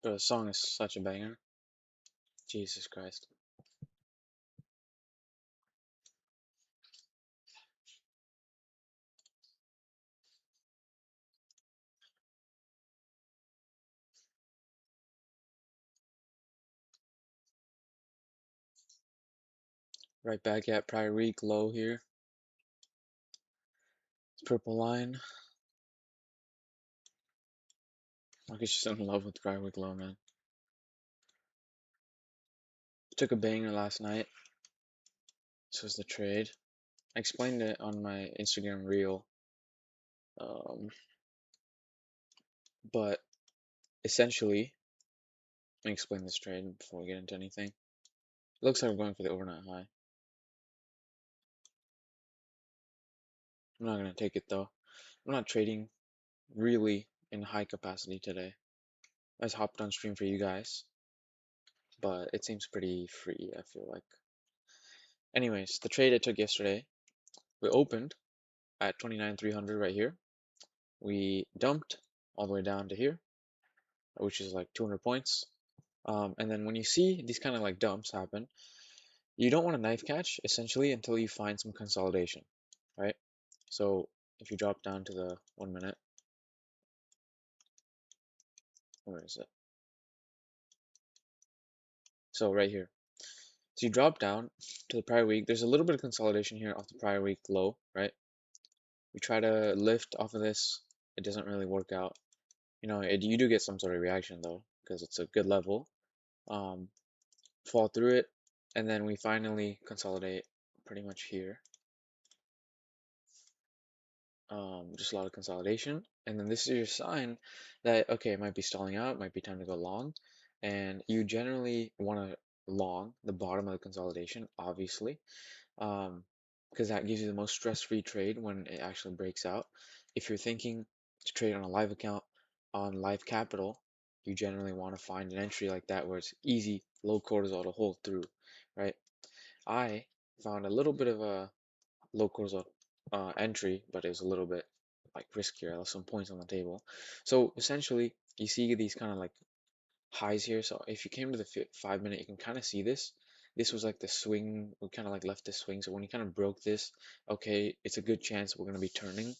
The song is such a banger. Jesus Christ. Right back at prior week low here. It's purple line. Market's just in love with prior week low, man. Took a banger last night. This was the trade. I explained it on my Instagram reel. Um, but essentially, let me explain this trade before we get into anything. It looks like we're going for the overnight high. I'm not going to take it though. I'm not trading really in high capacity today. I just hopped on stream for you guys, but it seems pretty free, I feel like. Anyways, the trade I took yesterday, we opened at 29,300 right here. We dumped all the way down to here, which is like 200 points. And then when you see these kind of like dumps happen, you don't want to knife catch essentially until you find some consolidation, right? So if you drop down to the 1 minute, where is it? So right here. So you drop down to the prior week. There's a little bit of consolidation here off the prior week low, right? We try to lift off of this. It doesn't really work out. You do get some sort of reaction though, because it's a good level. Fall through it, and then we finally consolidate pretty much here. Just a lot of consolidation, and then this is your sign that okay, it might be stalling out, it might be time to go long, and you generally want to long the bottom of the consolidation, obviously, because that gives you the most stress-free trade when it actually breaks out. If you're thinking to trade on a live account on live capital, you generally want to find an entry like that where it's easy, low cortisol to hold through, right? I found a little bit of a low cortisol entry, but it was a little bit like riskier. I left some points on the table. So essentially, you see these kind of like highs here. So if you came to the 5 minute, you can kind of see this. This was like the swing. We kind of like left the swing. So when you kind of broke this, okay, it's a good chance we're going to be turning.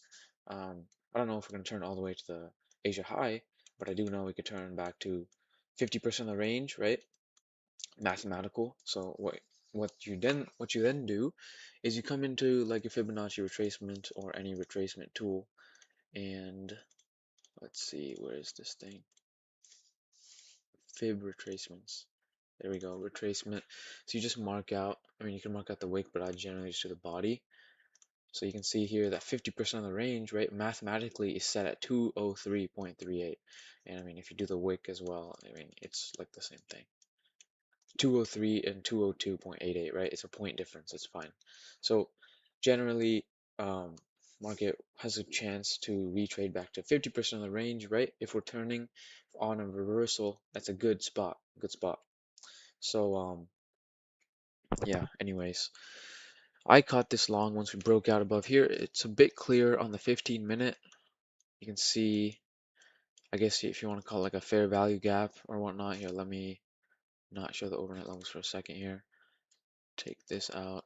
I don't know if we're going to turn all the way to the Asia high, but I do know we could turn back to 50% of the range, right? Mathematical. So what you then do is you come into like a Fibonacci retracement or any retracement tool, and let's see, where is this thing? Fib retracements. There we go, retracement. So you just mark out, I mean you can mark out the wick, but I generally just do the body. So you can see here that 50% of the range, right, mathematically is set at 203.38. And I mean if you do the wick as well, I mean it's like the same thing. 203 and 202.88, right? It's a point difference. It's fine. So generally, market has a chance to retrade back to 50% of the range, right? If we're turning on a reversal, that's a good spot. Good spot. So yeah. Anyways, I caught this long once we broke out above here. It's a bit clear on the 15-minute. You can see, I guess if you want to call it like a fair value gap or whatnot. Here, let me not show the overnight levels for a second here. Take this out.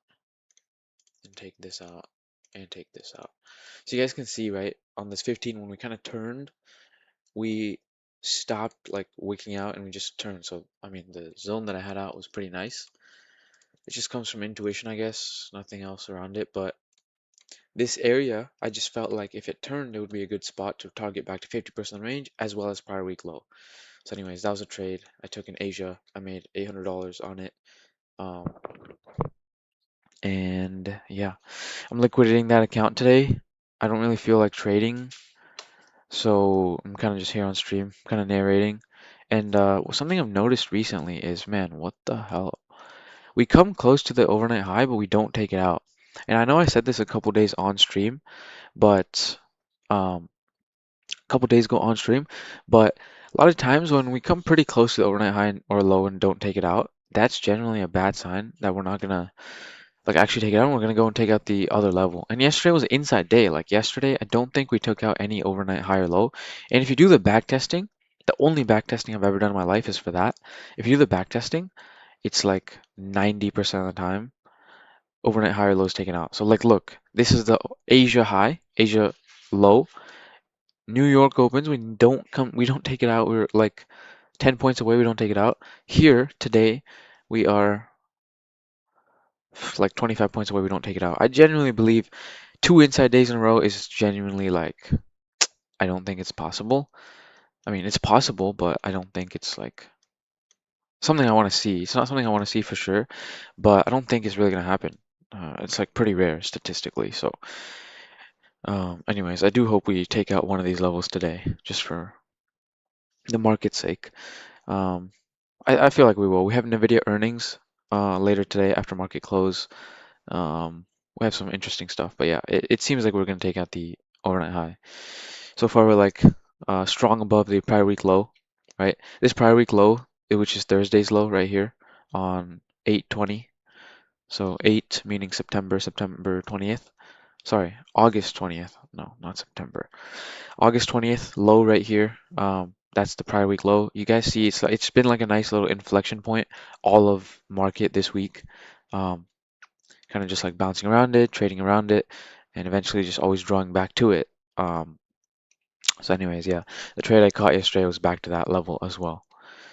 And take this out and take this out. So you guys can see, right, on this 15, when we kind of turned, we stopped like wicking out and we just turned. So, I mean, the zone that I had out was pretty nice. It just comes from intuition, I guess, nothing else around it. But this area, I just felt like if it turned, it would be a good spot to target back to 50% range as well as prior week low. So anyways, that was a trade I took in Asia. I made $800 on it. Um, and yeah, I'm liquidating that account today. I don't really feel like trading, so I'm kind of just here on stream, kind of narrating. And something I've noticed recently is, man, what the hell? We come close to the overnight high, but we don't take it out. And I know I said this a couple days on stream, but a couple days ago on stream, but a lot of times when we come pretty close to the overnight high or low and don't take it out, that's generally a bad sign that we're not gonna like actually take it out. We're gonna go and take out the other level. And yesterday was an inside day. Like yesterday, I don't think we took out any overnight high or low. And if you do the back testing, The only backtesting I've ever done in my life is for that. If you do the backtesting, it's like 90% of the time overnight high or low is taken out. So like look, this is the Asia high, Asia low. New York opens, we don't take it out. We're like 10 points away, we don't take it out. Here today, we are like 25 points away, we don't take it out. I genuinely believe two inside days in a row is genuinely like, I don't think it's possible. I mean, it's possible, but I don't think it's like something I want to see. It's not something I want to see for sure, but I don't think it's really going to happen. It's like pretty rare statistically. So, anyways, I do hope we take out one of these levels today, just for the market's sake. Um, I feel like we will. We have NVDA earnings later today after market close. We have some interesting stuff, but yeah, it seems like we're going to take out the overnight high. So far, we're like strong above the prior week low, right? This prior week low, which is Thursday's low right here on 8/20. So 8 meaning September 20th. Sorry, August 20th. No, not September. August 20th, low right here. That's the prior week low. You guys see it's been like a nice little inflection point all of market this week. Um, Kind of just like bouncing around it, trading around it, and eventually just always drawing back to it. So anyways, yeah, the trade I caught yesterday was back to that level as well.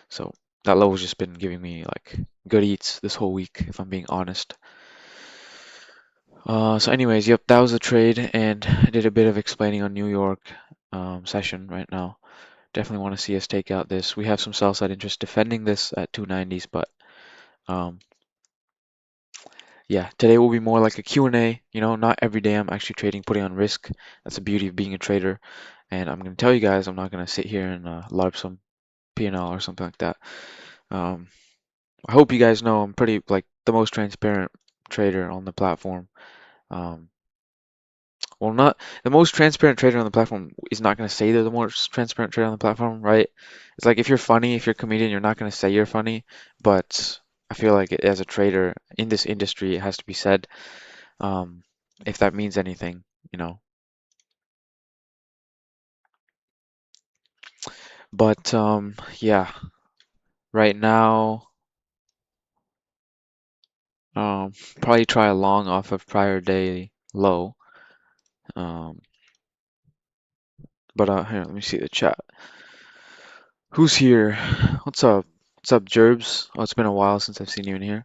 So that level's just been giving me like good eats this whole week, if I'm being honest. So anyways, yep, that was the trade, and I did a bit of explaining on New York session right now. Definitely want to see us take out this. We have some sell side interest defending this at 290s, but um, yeah, today will be more like a Q&A. You know, not every day I'm actually trading, putting on risk. That's the beauty of being a trader. And I'm going to tell you guys, I'm not going to sit here and larp some P&L or something like that. Um, I hope you guys know I'm pretty like the most transparent trader on the platform. Um, well, not the most transparent trader on the platform is not going to say they're the most transparent trader on the platform, right? It's like if you're funny, if you're a comedian, you're not going to say you're funny, but I feel like as a trader in this industry, it has to be said, um, if that means anything, you know. But yeah, right now, um, probably try a long off of prior day low. Um, but here, let me see the chat. Who's here? What's up? What's up, Jerbs? Oh, it's been a while since I've seen you in here.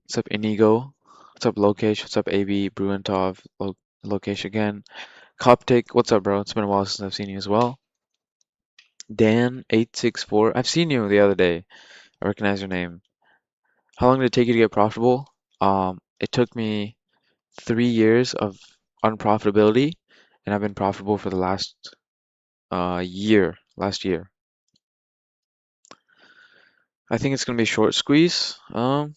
What's up, Inigo? What's up, Lokesh? What's up, AB, Bruentov, Lokesh again? Coptic, what's up, bro? It's been a while since I've seen you as well. Dan864, I've seen you the other day. I recognize your name. How long did it take you to get profitable? It took me 3 years of unprofitability, and I've been profitable for the last last year. I think it's gonna be short squeeze. What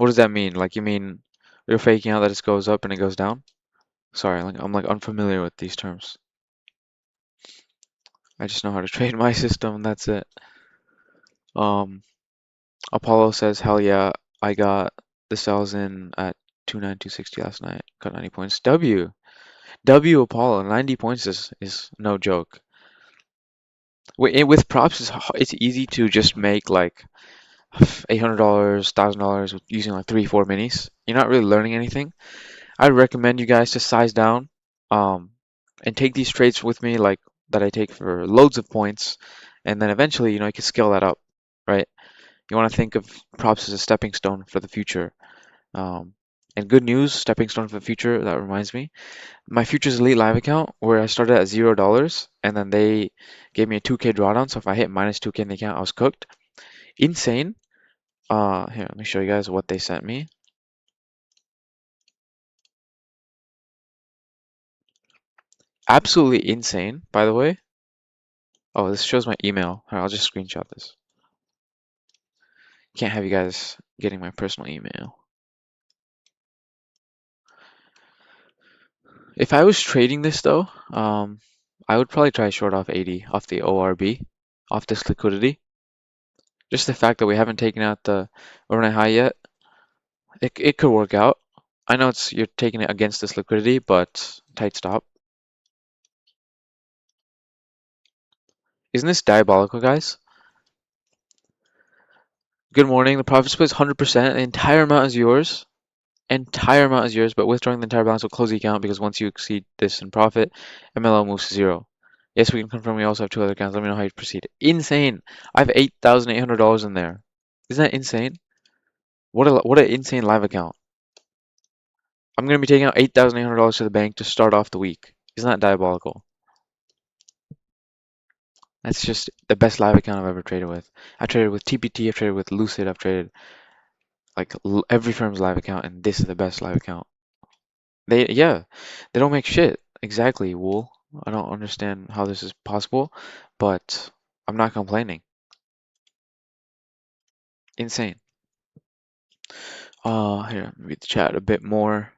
does that mean? Like you mean you're faking out that it goes up and it goes down? Sorry, like I'm like unfamiliar with these terms. I just know how to trade my system, that's it. Um, Apollo says, hell yeah, I got the sells in at 29260 last night. Got 90 points. W Apollo, 90 points is no joke. With props, it's easy to just make like $800, $1,000 using like 3, 4 minis. You're not really learning anything. I recommend you guys to size down, um, and take these trades with me, like that I take for loads of points, and then eventually, you know, you can scale that up, right? You want to think of props as a stepping stone for the future. Um, and good news, stepping stone for the future. That reminds me, my Futures Elite Live account, where I started at $0, and then they gave me a 2K drawdown. So if I hit minus 2K in the account, I was cooked. Insane. Here, let me show you guys what they sent me. Absolutely insane, by the way. Oh, this shows my email. Here, I'll just screenshot this. Can't have you guys getting my personal email. If I was trading this though, I would probably try short off 80 off the ORB, off this liquidity. Just the fact that we haven't taken out the overnight high yet, it could work out. I know you're taking it against this liquidity, but tight stop. Isn't this diabolical, guys? Good morning. The profit split is 100%. The entire amount is yours. Entire amount is yours, but withdrawing the entire balance will close the account because once you exceed this in profit, MLO moves to zero. Yes, we can confirm we also have two other accounts. Let me know how you proceed. Insane. I have $8,800 in there. Isn't that insane? What an insane live account. I'm going to be taking out $8,800 to the bank to start off the week. Isn't that diabolical? That's just the best live account I've ever traded with. I've traded with TPT, I've traded with Lucid, I've traded like every firm's live account, and this is the best live account. Yeah, they don't make shit. Exactly, Wool. I don't understand how this is possible, but I'm not complaining. Insane. Here, let me read the chat a bit more.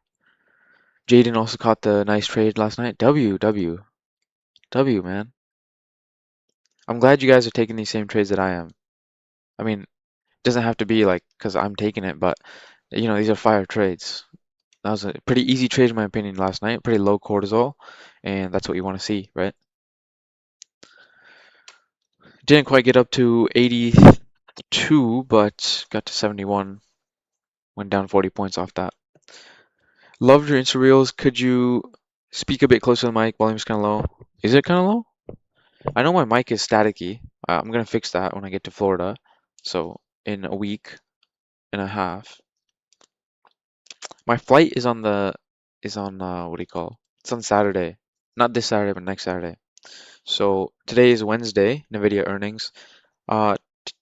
Jaden also caught the nice trade last night. W, man. I'm glad you guys are taking these same trades that I am. I mean, it doesn't have to be like because I'm taking it, but you know, these are fire trades. That was a pretty easy trade in my opinion last night. Pretty low cortisol, and that's what you want to see, right? Didn't quite get up to 82, but got to 71. Went down 40 points off that. Loved your Insta Reels. Could you speak a bit closer to the mic? Volume's kind of low. Is it kind of low? I know my mic is staticky. I'm gonna fix that when I get to Florida. So in a week and a half. My flight is on what do you call? It's on Saturday. Not this Saturday, but next Saturday. So today is Wednesday, NVDA earnings.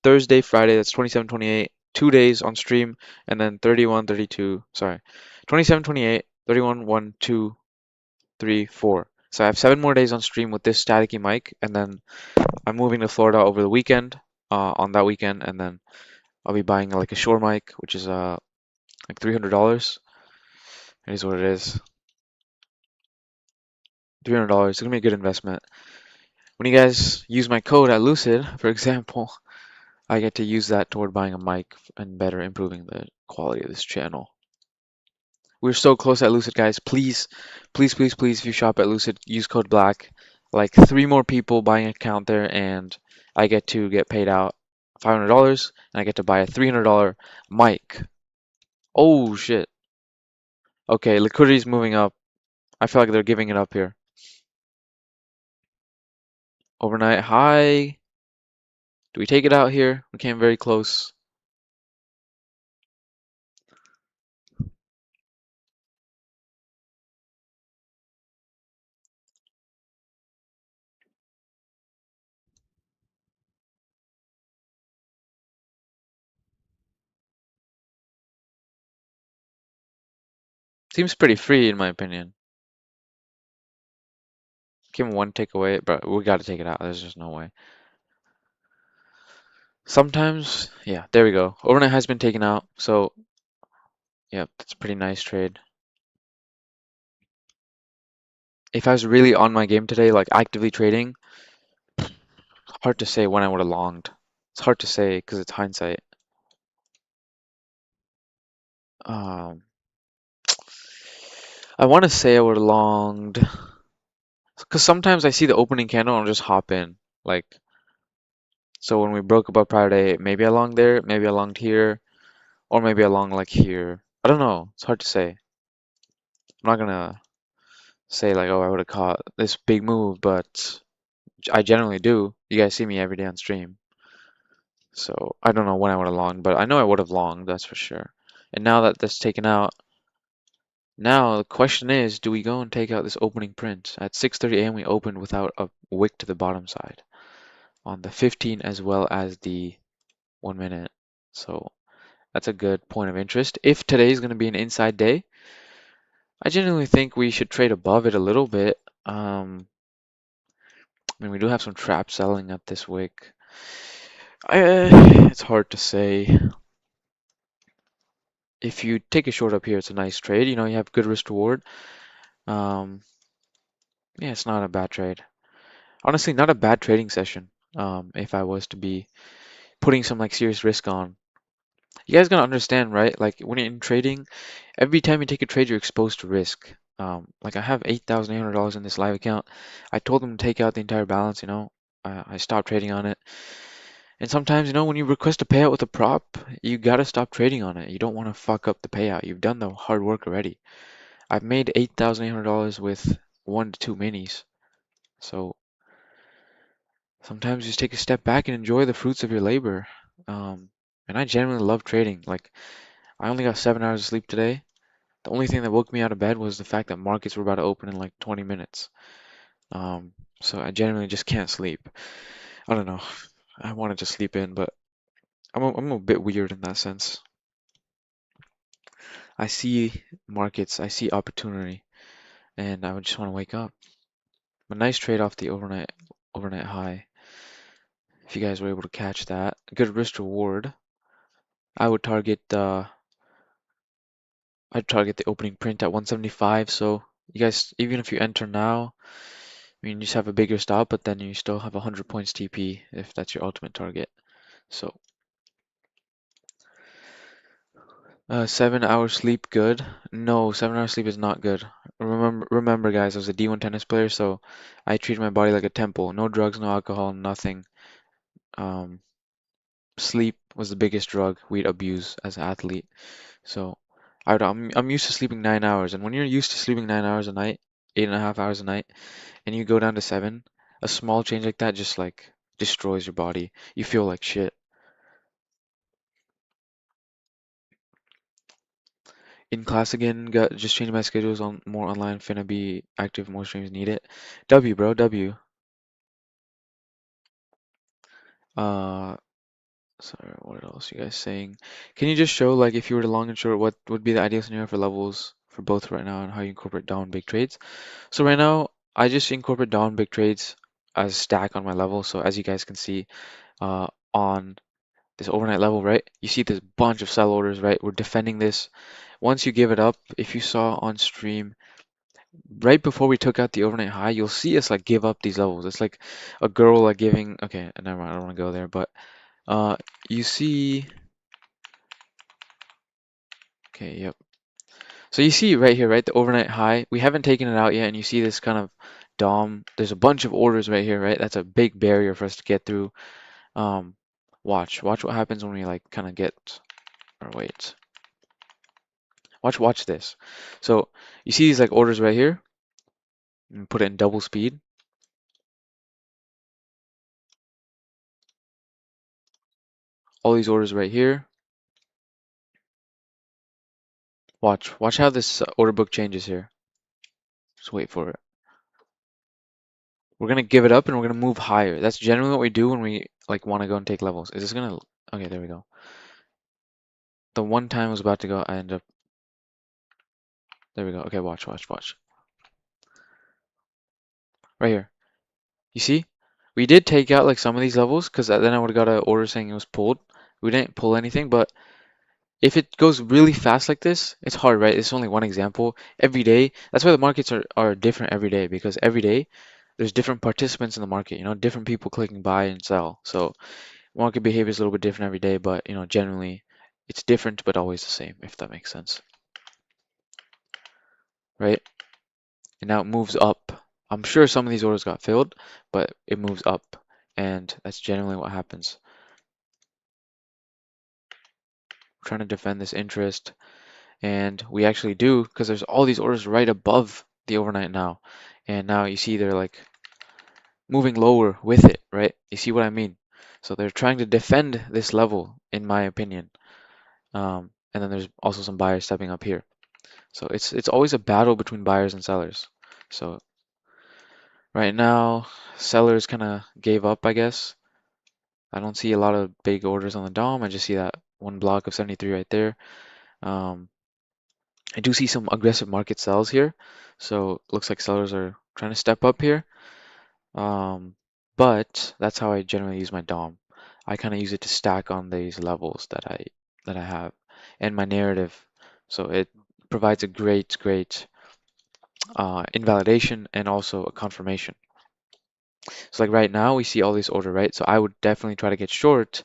Thursday, Friday, that's 27, 28, 2 days on stream, and then 31, 32, sorry, 27, 28, 31, 1, 2, 3, 4. So I have 7 more days on stream with this staticky mic, and then I'm moving to Florida over the weekend, on that weekend, and then I'll be buying like a Shure mic, which is like $300. It is what it is. $300. It's gonna be a good investment. When you guys use my code at Lucid, for example, I get to use that toward buying a mic and better improving the quality of this channel. We're so close at Lucid, guys. Please, please, please, please, if you shop at Lucid, use code BLACK. Like 3 more people buying an account there, and I get to get paid out $500, and I get to buy a $300 mic. Oh, shit. Okay, liquidity's moving up. I feel like they're giving it up here. Overnight high. Do we take it out here? We came very close. Seems pretty free in my opinion. Give him one takeaway, but we gotta take it out. There's just no way. Sometimes, yeah, there we go. Overnight has been taken out, so yep, that's a pretty nice trade. If I was really on my game today, like actively trading, hard to say when I would have longed. It's hard to say because it's hindsight. Um, I want to say I would have longed because sometimes I see the opening candle and I'll just hop in. Like, so when we broke above prior day, maybe I longed there, maybe I longed here, or maybe I longed like here. I don't know. It's hard to say. I'm not gonna say like, oh, I would have caught this big move, but I generally do. You guys see me every day on stream. So I don't know when I would have longed, but I know I would have longed, that's for sure. And now that that's taken out, now the question is, do we go and take out this opening print? At 6:30 a.m. we opened without a wick to the bottom side on the 15 as well as the 1 minute. So that's a good point of interest. If today is going to be an inside day, I genuinely think we should trade above it a little bit. I mean, we do have some trap selling at this wick. It's hard to say. If you take a short up here, it's a nice trade. You know, you have good risk reward. Um, yeah, it's not a bad trade. Honestly, not a bad trading session. If I was to be putting some like serious risk on. You guys gotta understand, right? Like when you're in trading, every time you take a trade, you're exposed to risk. Like I have $8,800 in this live account. I told them to take out the entire balance, you know. I stopped trading on it. And sometimes, when you request a payout with a prop, you gotta stop trading on it. You don't want to fuck up the payout. You've done the hard work already. I've made $8,800 with 1 to 2 minis. So sometimes just take a step back and enjoy the fruits of your labor. Um, and I genuinely love trading. Like, I only got 7 hours of sleep today. The only thing that woke me out of bed was the fact that markets were about to open in like 20 minutes. Um, so I genuinely just can't sleep. I don't know. I wanted to sleep in, but I'm a bit weird in that sense. I see markets, I see opportunity, and I would just want to wake up. A nice trade off the overnight high. If you guys were able to catch that, good risk reward. I would target I'd target the opening print at 175. So you guys, even if you enter now, I mean, you just have a bigger stop, but then you still have 100 points TP if that's your ultimate target. So 7 hours sleep, good. No, 7 hours sleep is not good. Remember, guys, I was a D1 tennis player, so I treated my body like a temple. No drugs, no alcohol, nothing. Um, Sleep was the biggest drug we'd abuse as an athlete. So I'm used to sleeping 9 hours, and when you're used to sleeping 9 hours a night, 8.5 hours a night, and you go down to seven, a small change like that just like destroys your body. You feel like shit. In class again, got just changing my schedules on more online, finna be active, more streams need it. W, bro, W. Uh, sorry, what else you guys saying? Can you just show like if you were to long and short, what would be the ideal scenario for levels for both right now and how you incorporate down big trades? So right now, I just incorporate down big trades as a stack on my level. So as you guys can see, on this overnight level, right? You see this bunch of sell orders, right? We're defending this. Once you give it up, if you saw on stream, right before we took out the overnight high, you'll see us like give up these levels. It's like a girl like giving, okay, never mind, I don't want to go there, but uh you see, okay, yep. So you see right here, right, the overnight high. We haven't taken it out yet, and you see this kind of dom. There's a bunch of orders right here, right? That's a big barrier for us to get through. Um, watch what happens when we like kind of get, or wait. Watch this. So you see these like orders right here, and put it in double speed. All these orders right here. Watch how this order book changes here. Just wait for it. We're gonna give it up and we're gonna move higher. That's generally what we do when we like want to go and take levels. Is this gonna? Okay, there we go. The one time I was about to go, I end up. There we go. Okay, watch. Right here. You see? We did take out like some of these levels because then I would have got an order saying it was pulled. We didn't pull anything, but if it goes really fast like this, it's hard, right? It's only one example. Every day, that's why the markets are different every day because every day there's different participants in the market, different people clicking buy and sell. So market behavior is a little bit different every day, but generally it's different but always the same, if that makes sense, right? And now it moves up. I'm sure some of these orders got filled, but it moves up, and that's generally what happens. We're trying to defend this interest, and we actually do because there's all these orders right above the overnight now, and now you see they're like moving lower with it, right? You see what I mean? So they're trying to defend this level, in my opinion. And then there's also some buyers stepping up here. So it's always a battle between buyers and sellers. So right now, sellers kind of gave up, I guess. I don't see a lot of big orders on the DOM. I just see that one block of 73 right there. Um, I do see some aggressive market sells here. So looks like sellers are trying to step up here. Um, but that's how I generally use my DOM. I kind of use it to stack on these levels that I have and my narrative. So it provides a great invalidation and also a confirmation. So like right now we see all these order, right? So I would definitely try to get short,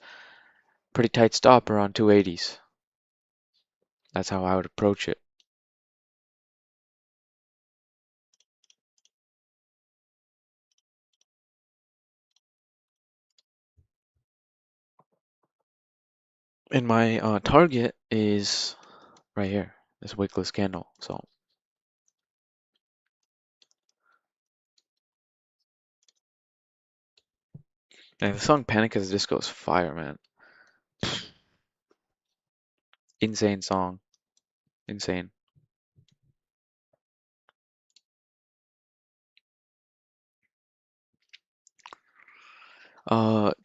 pretty tight stop around 280s. That's how I would approach it. And my target is right here, this wickless candle. So, and the song Panic at the Disco is fire, man. Insane song. Insane.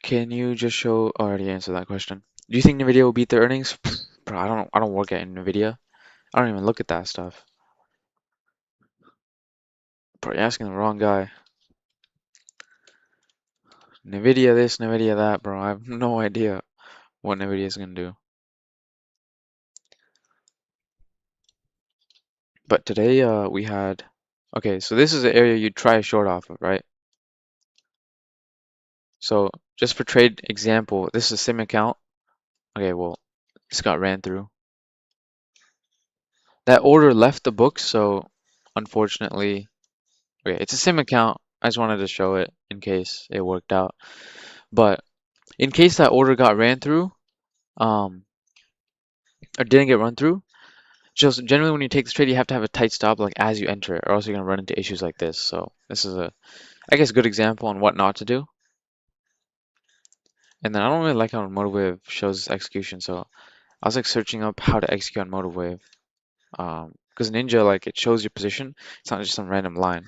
Can you just show? I already answered that question. Do you think NVIDIA will beat their earnings? Bro, I don't work at NVIDIA. I don't even look at that stuff. Bro, you're asking the wrong guy. NVIDIA this, NVIDIA that, bro. I have no idea what NVIDIA is gonna do. But today, we had. Okay, so this is the area you'd try a short off of, right? So just for trade example, this is a sim account. Okay, well, this got ran through. That order left the book, so unfortunately, okay, it's a sim account. I just wanted to show it in case it worked out. But in case that order got ran through, um, or didn't get run through, just generally when you take this trade, you have to have a tight stop like as you enter it, or else you're gonna run into issues like this. So this is a, I guess, good example on what not to do. And then I don't really like how MotiveWave shows execution, so I was like searching up how to execute on MotiveWave. Because Ninja, like, it shows your position. It's not just some random line.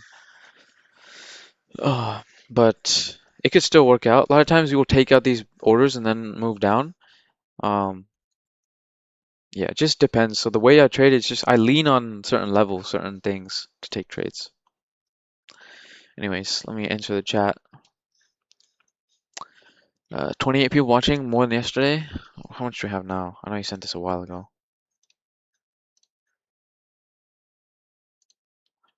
But it could still work out. A lot of times you will take out these orders and then move down. Um, yeah, it just depends. So the way I trade is just I lean on certain levels, certain things to take trades. Anyways, let me answer the chat. 28 people watching, more than yesterday. How much do we have now? I know you sent this a while ago.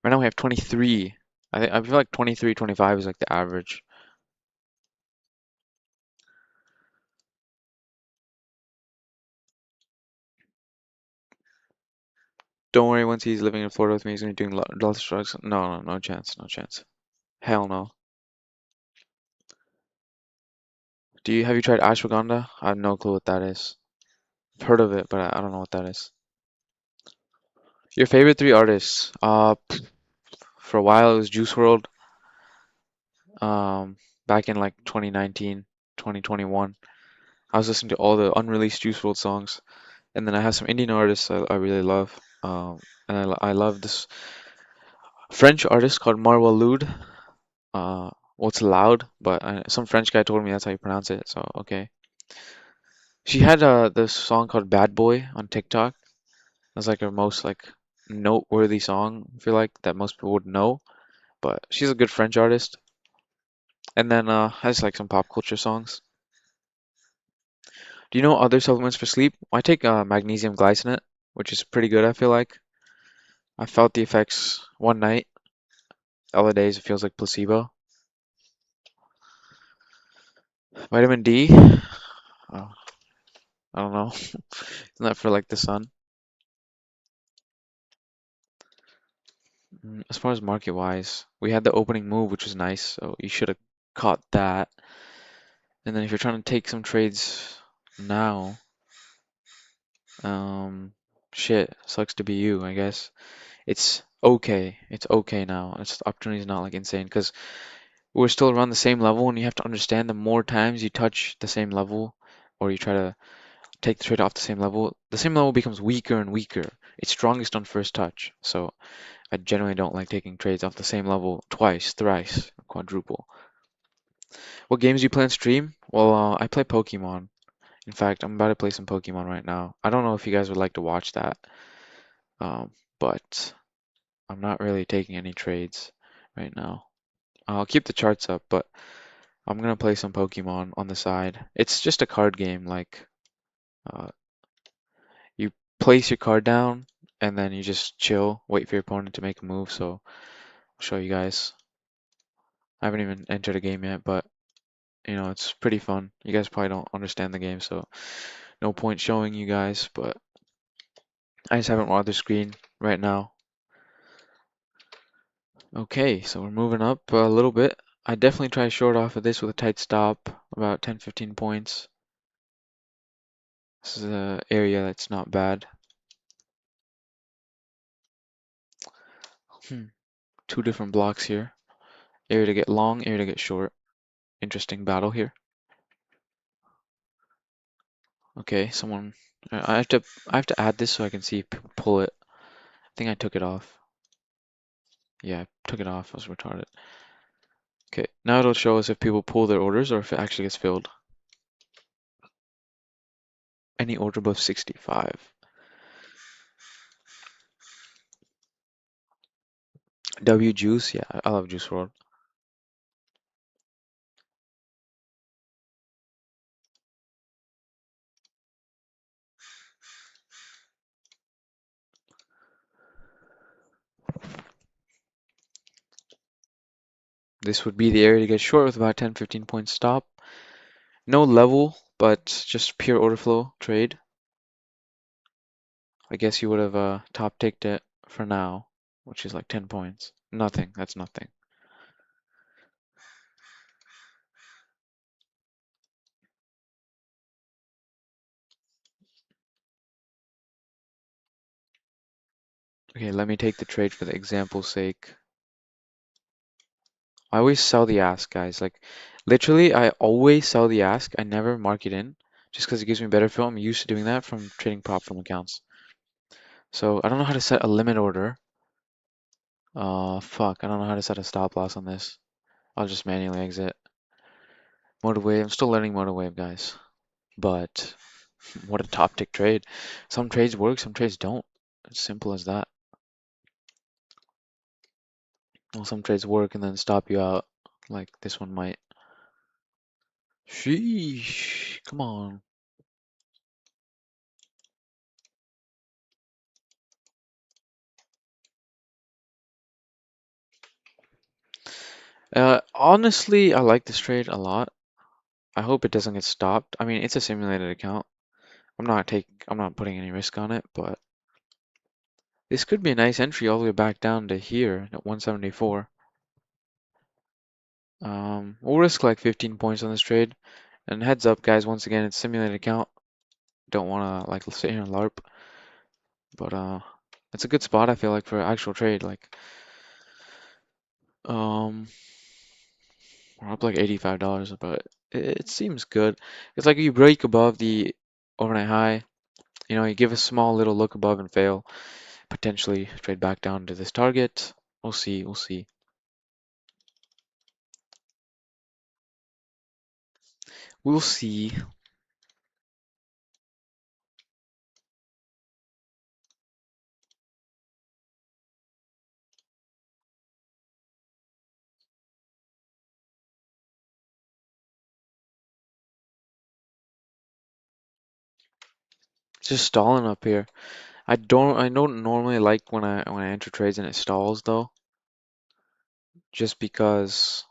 Right now we have 23. I feel like 23, 25 is like the average. Don't worry, once he's living in Florida with me, he's gonna be doing lots of drugs. No, no chance, no chance. Hell no. Have you tried ashwagandha? I have no clue what that is. I've heard of it, but I don't know what that is. Your favorite three artists? For a while it was Juice World. Um, back in like 2019, 2021, I was listening to all the unreleased Juice World songs, and then I have some Indian artists I really love. And I love this French artist called Marwa Lude. Well, it's loud, but some French guy told me that's how you pronounce it, so okay. She had this song called Bad Boy on TikTok. That's like her most like noteworthy song, I feel like, that most people would know. But she's a good French artist. And then has like some pop culture songs. Do you know other supplements for sleep? I take magnesium glycinate, which is pretty good, I feel like. I felt the effects one night. Other days it feels like placebo. Vitamin D, oh, I don't know. Isn't that for like the sun? As far as market wise, we had the opening move, which was nice, so you should have caught that. And then if you're trying to take some trades now, shit, sucks to be you, I guess. It's okay. It's okay now. It's the opportunity is not like insane because we're still around the same level, and you have to understand the more times you touch the same level or you try to take the trade off the same level becomes weaker and weaker. It's strongest on first touch. So I generally don't like taking trades off the same level twice, thrice, quadruple. What games do you plan to stream? Well, I play Pokemon. In fact, I'm about to play some Pokemon right now. I don't know if you guys would like to watch that, but I'm not really taking any trades right now. I'll keep the charts up, but I'm gonna play some Pokemon on the side. It's just a card game, like uh, you place your card down and then you just chill, wait for your opponent to make a move. So I'll show you guys. I haven't even entered a game yet, but it's pretty fun. You guys probably don't understand the game, so no point showing you guys, but I just have it on the screen right now. Okay, so we're moving up a little bit. I definitely try to short off of this with a tight stop, about 10-15 points. This is an area that's not bad. Two different blocks here. Area to get long, area to get short. Interesting battle here. Okay, someone. I have to add this so I can see if people pull it. I think I took it off. Yeah, I took it off. I was retarded. Okay, now it'll show us if people pull their orders or if it actually gets filled. Any order above 65. W Juice, yeah, I love Juice WRLD. This would be the area to get short with about 10-15 point stop. No level, but just pure order flow trade. I guess you would have top ticked it for now, which is like 10 points. Nothing, that's nothing. Okay, let me take the trade for the example's sake. I always sell the ask, guys. Like, literally, I always sell the ask. I never mark it in, just because it gives me better feel. I'm used to doing that from trading prop firm accounts. So I don't know how to set a limit order. Fuck, I don't know how to set a stop loss on this. I'll just manually exit. Motorwave, I'm still learning Motorwave, guys. But what a top tick trade. Some trades work, some trades don't. It's simple as that. Well, some trades work and then stop you out, like this one might. Sheesh, come on. Honestly, I like this trade a lot. I hope it doesn't get stopped. I mean, it's a simulated account. I'm not putting any risk on it, but this could be a nice entry all the way back down to here at 174. We'll risk like 15 points on this trade. And heads up, guys, once again, it's simulated account. Don't want to like sit here and LARP, but it's a good spot I feel like for actual trade. Like, um, we're up like $85, but it seems good. It's like you break above the overnight high. You know, you give a small little look above and fail, potentially trade back down to this target. We'll see. We'll see. We'll see. It's just stalling up here. I don't normally like when I enter trades and it stalls though, just because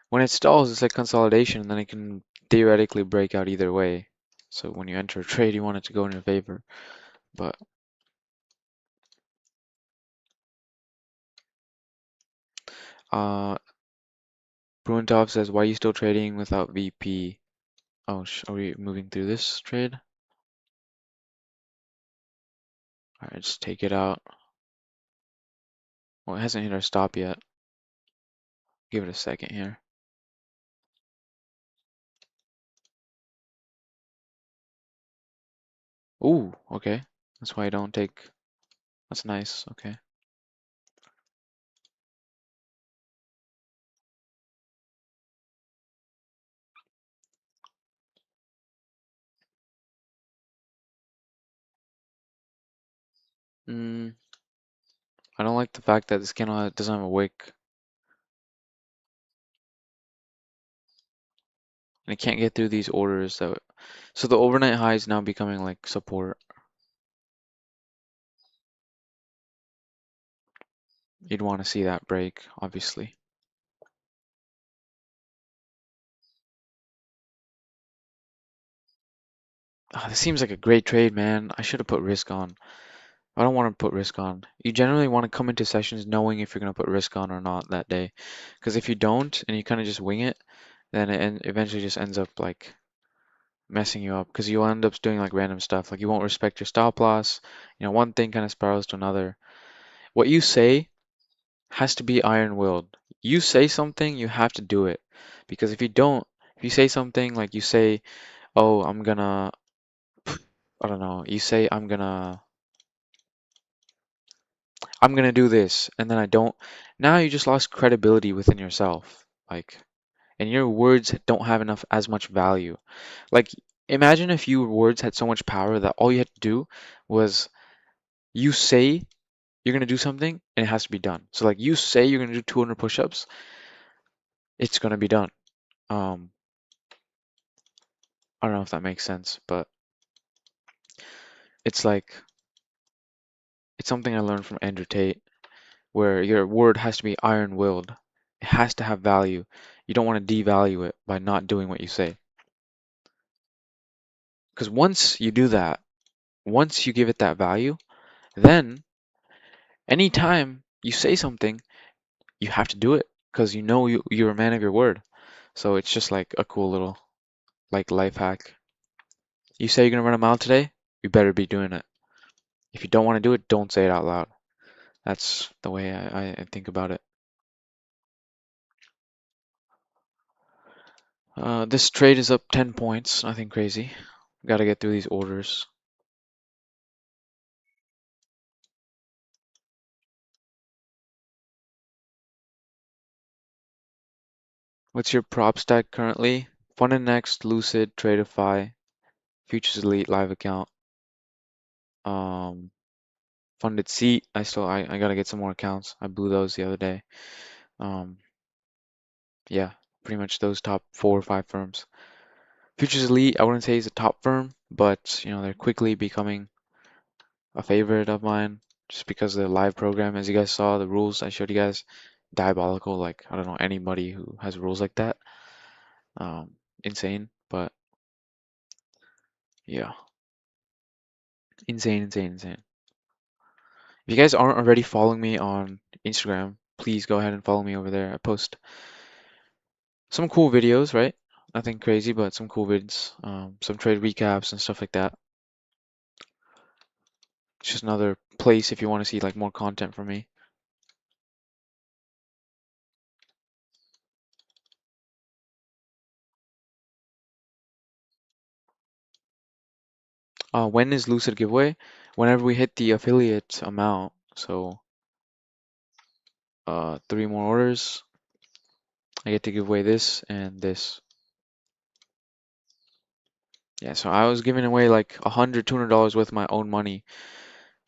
when it stalls it's like consolidation and then it can theoretically break out either way. So when you enter a trade you want it to go in your favor. But uh Bruntov says, why are you still trading without VP? Oh, are we moving through this trade? Alright, just take it out. Well, it hasn't hit our stop yet. Give it a second here. Ooh, okay. That's why I don't take. That's nice. Okay. Mm, I don't like the fact that this candle doesn't have a wick and it can't get through these orders. So the overnight high is now becoming like support. You'd want to see that break, obviously. This seems like a great trade, man. I should have put risk on. I don't want to put risk on. You generally want to come into sessions knowing if you're going to put risk on or not that day. Because if you don't and you kind of just wing it, then it eventually just ends up like messing you up because you'll end up doing like random stuff. Like you won't respect your stop loss. One thing kind of spirals to another. What you say has to be iron-willed. You say something, you have to do it. Because if you don't, if you say something like you say, "Oh, I don't know, you say I'm gonna do this," and then I don't, now you just lost credibility within yourself. Like, and your words don't have enough as much value. Like, imagine if your words had so much power that all you had to do was you say you're gonna do something and it has to be done. So like you say you're gonna do 200 push-ups, it's gonna be done. Um, I don't know if that makes sense, but it's like it's something I learned from Andrew Tate, where your word has to be iron-willed. It has to have value. You don't want to devalue it by not doing what you say. Because once you do that, once you give it that value, then anytime you say something, you have to do it because you know you're a man of your word. So it's just like a cool little like life hack. You say you're gonna run a mile today, you better be doing it. If you don't want to do it, don't say it out loud. That's the way I think about it. This trade is up 10 points, nothing crazy. Gotta get through these orders. What's your prop stack currently? Fund and Next, Lucid, Tradeify, Futures Elite live account. Um, Funded Seat. I gotta get some more accounts. I blew those the other day. Um, yeah, pretty much those top 4 or 5 firms. Futures Elite, I wouldn't say is a top firm, but they're quickly becoming a favorite of mine just because of the live program. As you guys saw, the rules I showed you guys, diabolical. Like, I don't know anybody who has rules like that. Um, Insane, but yeah, insane, insane, insane. If you guys aren't already following me on Instagram, please go ahead and follow me over there. I post some cool videos, right? Nothing crazy, but some cool vids, some trade recaps and stuff like that. It's just another place if you want to see like more content from me. When is Lucid giveaway? Whenever we hit the affiliate amount. So, 3 more orders. I get to give away this and this. Yeah, so I was giving away like $100, $200 with my own money.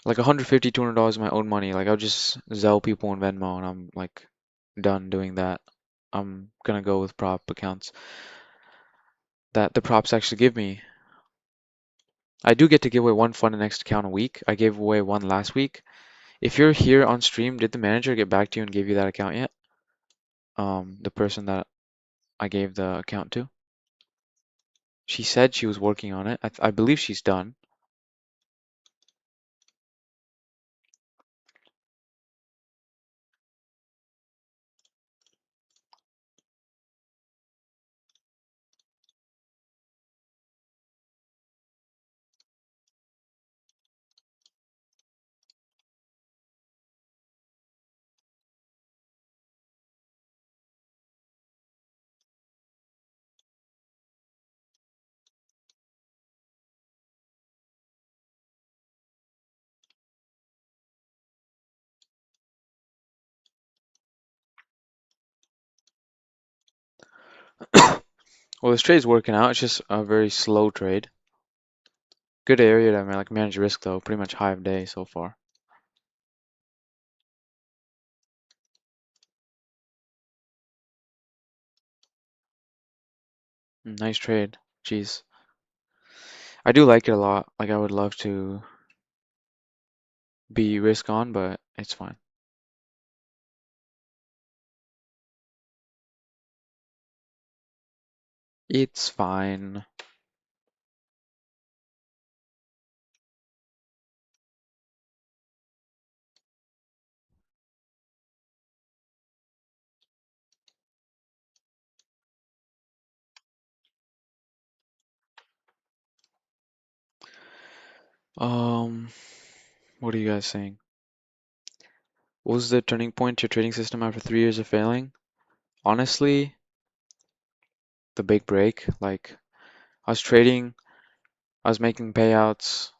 Like $150, $200 of my own money. Like I'll just Zelle people in Venmo and I'm like done doing that. I'm gonna go with prop accounts that the props actually give me. I do get to give away one fund and next account a week. I gave away one last week. If you're here on stream, did the manager get back to you and give you that account yet? The person that I gave the account to? She said she was working on it. I believe she's done. Well, this trade's working out. It's just a very slow trade. Good area to like manage risk though. Pretty much high of day so far. Nice trade. Jeez. I do like it a lot. Like I would love to be risk on, but it's fine. It's fine. Um, what are you guys saying? What was the turning point to your trading system after 3 years of failing? Honestly, the big break. Like, I was trading, I was making payouts.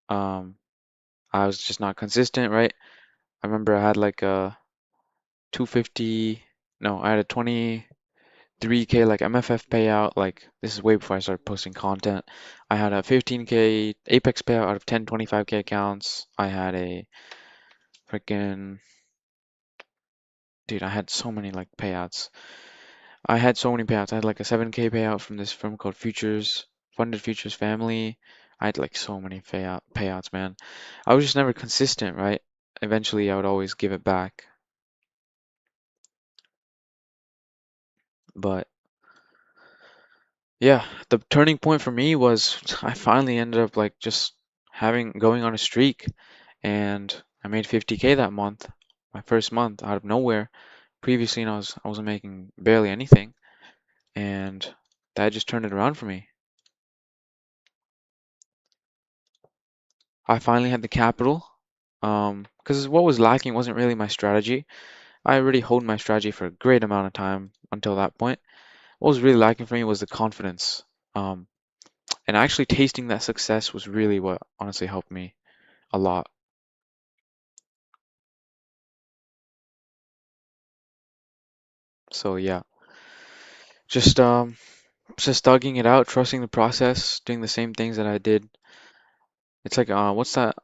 Um, I was just not consistent, right? I remember I had like a 250, no, I had a 23K like MFF payout. Like, this is way before I started posting content. I had a 15K Apex payout out of 10 25K accounts. I had a freaking, dude, I had so many like payouts. I had so many payouts. I had like a 7K payout from this firm called Futures, Funded Futures Family. I had like so many payouts, man. I was just never consistent, right? Eventually, I would always give it back. But yeah, the turning point for me was I finally ended up like just going on a streak, and I made 50K that month, my first month out of nowhere. Previously, I wasn't making barely anything, and that just turned it around for me. I finally had the capital. Because what was lacking wasn't really my strategy. I already honed my strategy for a great amount of time until that point. What was really lacking for me was the confidence. Um, and actually tasting that success was really what honestly helped me a lot. So yeah, just um, just thugging it out, trusting the process, doing the same things that I did. It's like what's that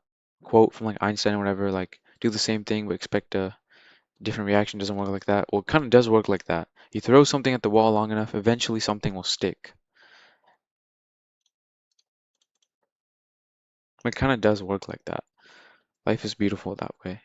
quote from like Einstein or whatever? Like do the same thing but expect a different reaction. Doesn't work like that. Well, it kind of does work like that. You throw something at the wall long enough, eventually something will stick. It kind of does work like that. Life is beautiful that way.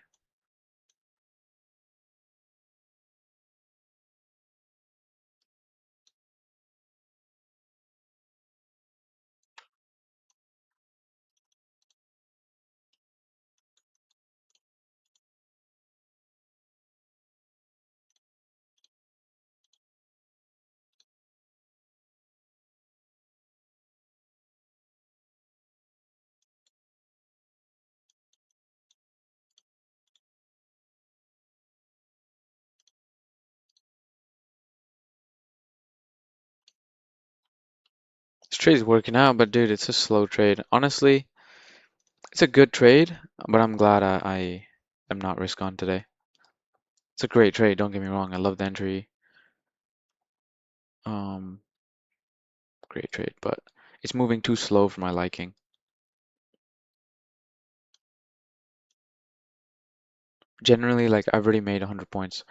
This trade is working out, but dude, it's a slow trade. Honestly, it's a good trade, but I'm glad I am not risk on today. It's a great trade, don't get me wrong. I love the entry. Um, Great trade, but it's moving too slow for my liking. Generally, like I've already made 100 points,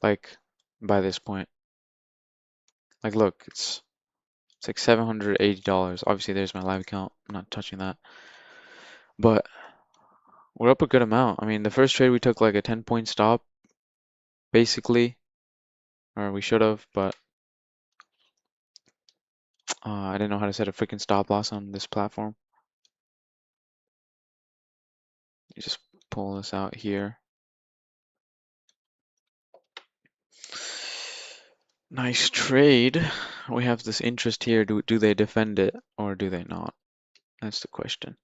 like by this point. Like, look, it's like $780. Obviously, there's my live account. I'm not touching that, but we're up a good amount. I mean, the first trade we took like a 10-point stop, basically, or we should have, but I didn't know how to set a freaking stop loss on this platform. You just pull this out here. Nice trade. We have this interest here. Do they defend it or do they not? That's the question.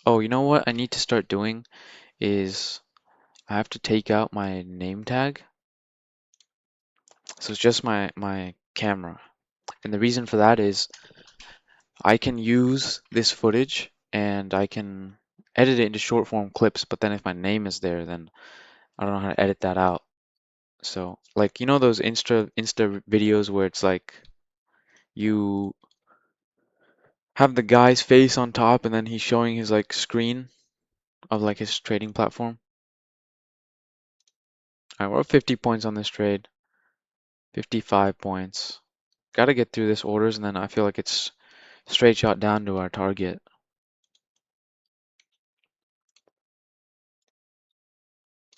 Oh, you know what I need to start doing is I have to take out my name tag. So it's just my camera. And the reason for that is I can use this footage and I can edit it into short form clips, but then if my name is there, then I don't know how to edit that out. So, like, you know those Insta videos where it's like you have the guy's face on top and then he's showing his like screen of like his trading platform. All right, we're up 50 points on this trade. 55 points. Got to get through this orders and then I feel like it's straight shot down to our target.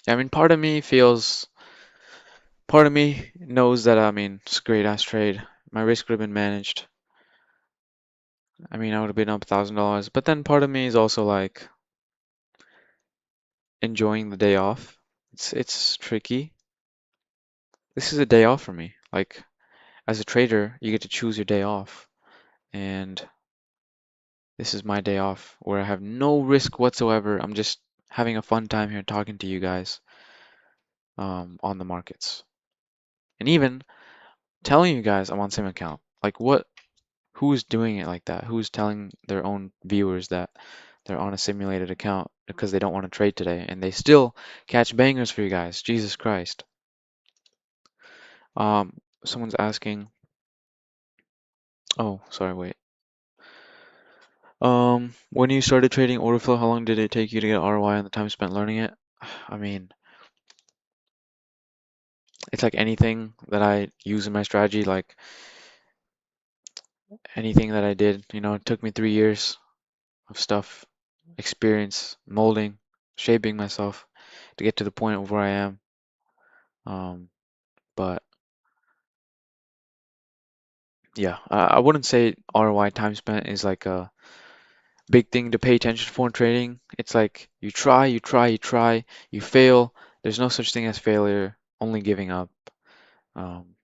I mean, part of me knows that, I mean, it's a great ass trade. My risk would have been managed. I mean, I would have been up $1,000, but then part of me is also like enjoying the day off. It's tricky. this is a day off for me. Like, as a trader, you get to choose your day off, and this is my day off where I have no risk whatsoever. I'm just having a fun time here talking to you guys on the markets, and even telling you guys I'm on sim account. Like, what? Who's doing it like that? Who's telling their own viewers that they're on a simulated account because they don't want to trade today, and they still catch bangers for you guys? Jesus Christ. Someone's asking. Oh, sorry, wait. When you started trading order flow, how long did it take you to get ROI on the time spent learning it? I mean, it's like anything that I use in my strategy, like anything that I did, it took me 3 years of stuff, experience, molding, shaping myself to get to the point of where I am. Um, but yeah, I wouldn't say ROI time spent is like a big thing to pay attention for in trading. It's like you try, you try, you try, you fail. There's no such thing as failure, only giving up. Um,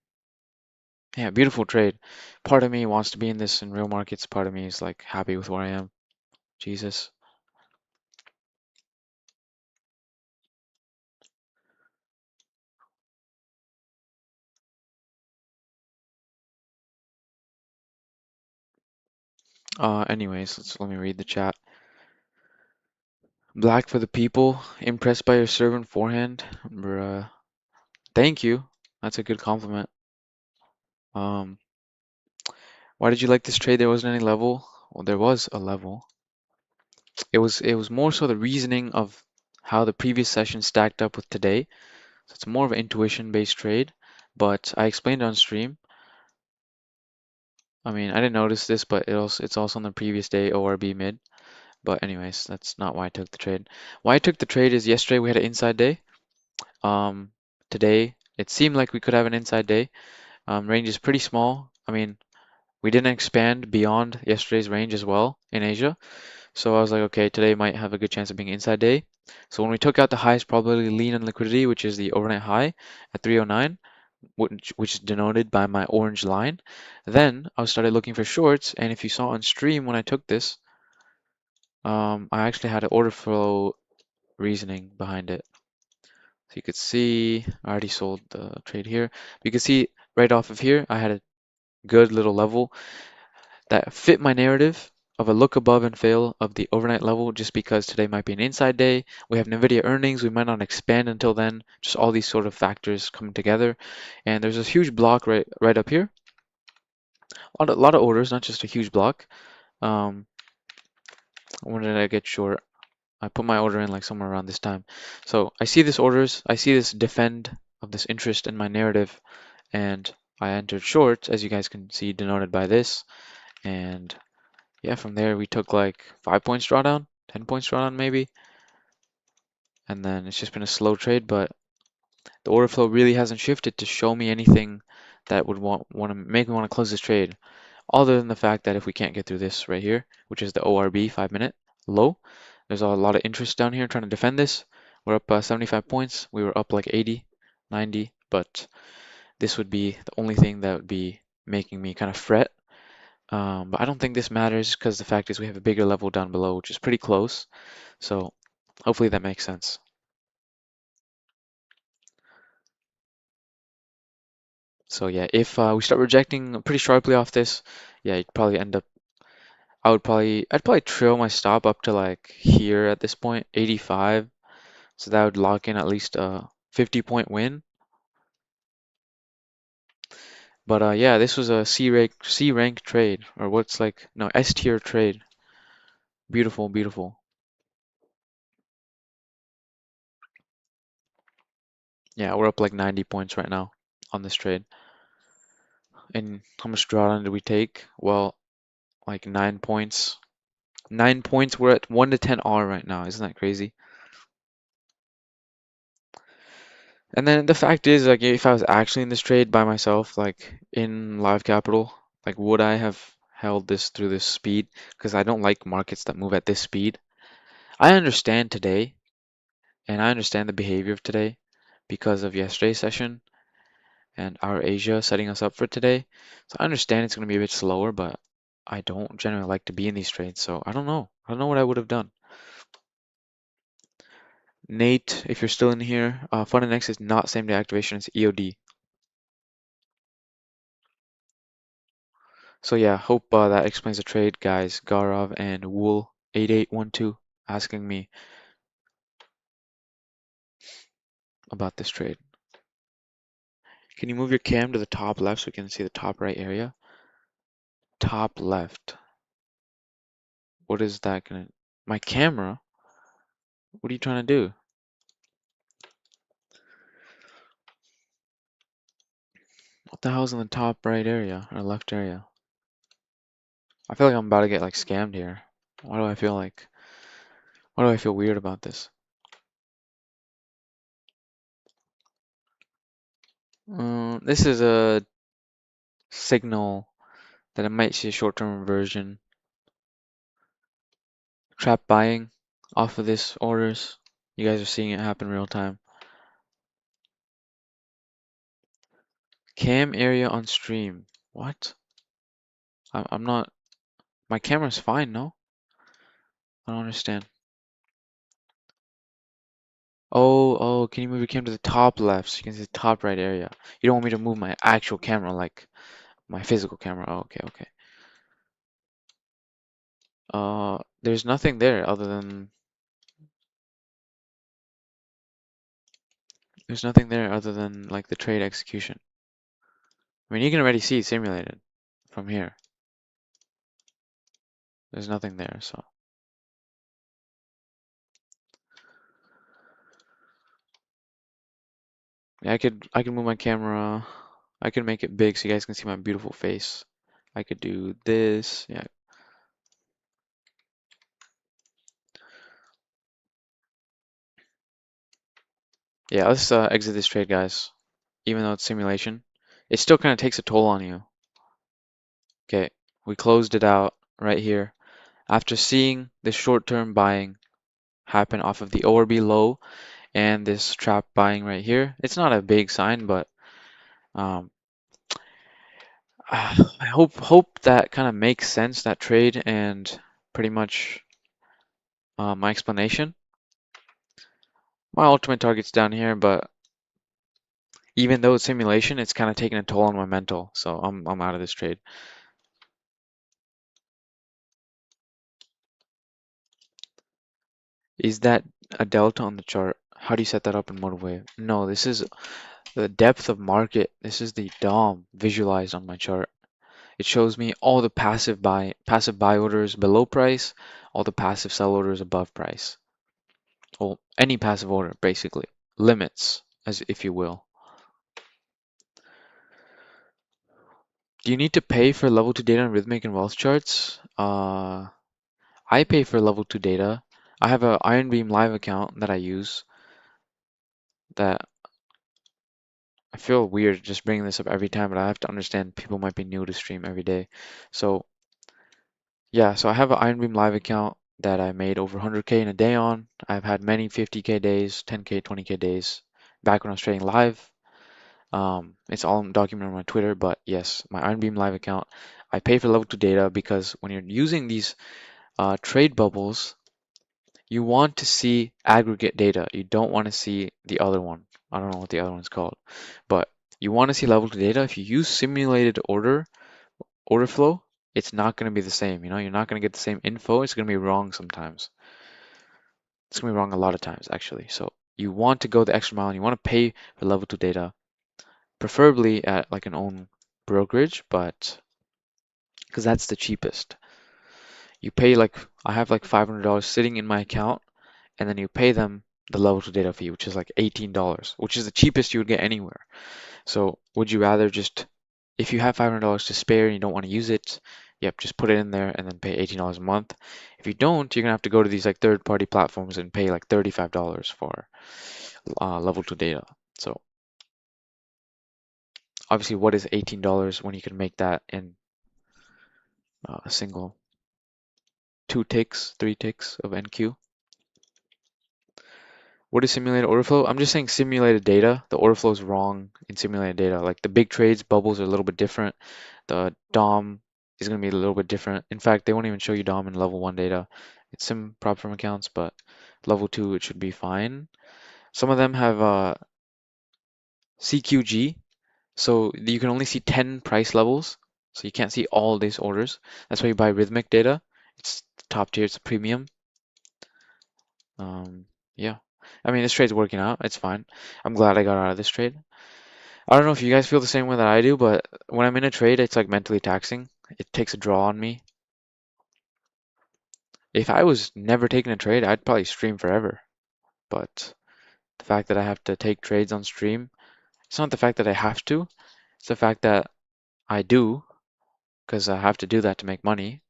yeah, beautiful trade. Part of me wants to be in this in real markets. Part of me is like happy with where I am. Jesus. Anyways, let me read the chat. Black for the people. Impressed by your servant forehand. Bruh. Thank you. That's a good compliment. Um, why did you like this trade? There wasn't any level. Well, there was a level. It was more so the reasoning of how the previous session stacked up with today. So it's more of an intuition-based trade, but I explained on stream. I mean, I didn't notice this, but it's also on the previous day ORB mid. But anyways, that's not why I took the trade. Why I took the trade is yesterday we had an inside day. Um, Today it seemed like we could have an inside day. Range is pretty small. I mean, we didn't expand beyond yesterday's range as well in Asia. So I was like, okay, today might have a good chance of being inside day. So when we took out the highest probability lean and liquidity, which is the overnight high at 309, which is denoted by my orange line, then I started looking for shorts. And if you saw on stream when I took this, I actually had an order flow reasoning behind it. So you could see, I already sold the trade here. You can see right off of here, I had a good little level that fit my narrative of a look above and fail of the overnight level just because today might be an inside day. We have NVDA earnings. We might not expand until then. Just all these sort of factors coming together. And there's this huge block right up here. A lot of orders, not just a huge block. Um, when did I get short? I put my order in like somewhere around this time. So I see this orders. I see this defend of this interest in my narrative. And I entered short, as you guys can see denoted by this. And yeah, from there we took like 5 points drawdown, 10 points drawdown maybe. And then it's just been a slow trade, but the order flow really hasn't shifted to show me anything that would want to make me want to close this trade, other than the fact that if we can't get through this right here, which is the ORB 5-minute low, there's a lot of interest down here trying to defend this. We're up 75 points. We were up like 80, 90, but this would be the only thing that would be making me kind of fret. But I don't think this matters because the fact is we have a bigger level down below, which is pretty close. So hopefully that makes sense. So yeah, if we start rejecting pretty sharply off this, yeah, you'd probably end up. I'd probably trail my stop up to like here at this point, 85. So that would lock in at least a 50-point win. But yeah, this was a C rank trade, or what's like no S tier trade. Beautiful, beautiful. Yeah, we're up like 90 points right now on this trade. And how much drawdown did we take? Well, like 9 points. 9 points. We're at 1 to 10 R right now. Isn't that crazy? And then the fact is, like, if I was actually in this trade by myself, like in live capital, like, would I have held this through this speed? Because I don't like markets that move at this speed. I understand today, and I understand the behavior of today because of yesterday's session. and our Asia setting us up for today. So I understand it's going to be a bit slower, but I don't generally like to be in these trades, so I don't know. I don't know what I would have done. Nate, if you're still in here, Fund and X is not same day activation, it's EOD. So yeah, hope that explains the trade, guys. Gaurav and Wool8812 asking me about this trade. Can you move your cam to the top left so we can see the top right area? Top left. What is that gonna... My camera? What are you trying to do? What the hell's in the top right area or left area? I feel like I'm about to get like scammed here. Why do I feel like... Why do I feel weird about this? This is a signal that I might see a short-term reversion. Trap buying off of this orders. You guys are seeing it happen real time. Cam area on stream. What? I'm not... My camera's fine, no? I don't understand. Oh, can you move your camera to the top left so you can see the top right area? You don't want me to move my actual camera, like my physical camera. Oh, okay. There's nothing there other than... There's nothing there other than like the trade execution. I mean, you can already see it simulated from here. There's nothing there, so... Yeah, I can move my camera. I can make it big so you guys can see my beautiful face. I could do this. Yeah. Yeah, let's exit this trade, guys. Even though it's simulation, it still kind of takes a toll on you. Okay, we closed it out right here. After seeing this short-term buying happen off of the ORB low and this trap buying right here, it's not a big sign, but um, I hope that kind of makes sense, that trade, and pretty much my explanation. My ultimate target's down here, but even though it's simulation, it's kind of taking a toll on my mental, so I'm out of this trade. Is that a delta on the chart? How do you set that up in Motivate? No, this is the depth of market. This is the DOM visualized on my chart. It shows me all the passive buy orders below price, all the passive sell orders above price. Well, any passive order, basically. Limits, as if you will. Do you need to pay for level 2 data on Rhythmic and Wealth charts? I pay for level 2 data. I have a Iron Beam Live account that I use that I feel weird just bringing this up every time, but I have to understand people might be new to stream every day. So yeah, so I have an Iron Beam Live account that I made over 100K in a day on. I've had many 50K days, 10K, 20K days back when I was trading live. It's all documented on my Twitter, but yes, my Iron Beam Live account, I pay for level 2 data because when you're using these trade bubbles, you want to see aggregate data. You don't want to see the other one. I don't know what the other one's called, but you want to see level 2 data. If you use simulated order flow, it's not going to be the same. You're not going to get the same info. It's going to be wrong sometimes. It's going to be wrong a lot of times, actually. So you want to go the extra mile and you want to pay for level 2 data, preferably at like an own brokerage, but because that's the cheapest. You pay like, I have like $500 sitting in my account, and then you pay them the level 2 data fee, which is like $18, which is the cheapest you would get anywhere. So would you rather just, if you have $500 to spare and you don't want to use it, yep, just put it in there and then pay $18 a month. If you don't, you're gonna have to go to these like third-party platforms and pay like $35 for level 2 data. So obviously, what is $18 when you can make that in a single 2 ticks, 3 ticks of NQ? What is simulated order flow? I'm just saying simulated data. The order flow is wrong in simulated data. Like the big trades, bubbles are a little bit different. The DOM is going to be a little bit different. In fact, they won't even show you DOM in level 1 data. It's sim prop firm accounts, but level 2 it should be fine. Some of them have CQG, so you can only see 10 price levels. So you can't see all these orders. That's why you buy rhythmic data. It's top tier, it's premium. Um, yeah. I mean, this trade's working out. It's fine. I'm glad I got out of this trade. I don't know if you guys feel the same way that I do, but when I'm in a trade, it's like mentally taxing. It takes a draw on me. If I was never taking a trade, I'd probably stream forever. But the fact that I have to take trades on stream, it's not the fact that I have to, it's the fact that I do, because I have to do that to make money.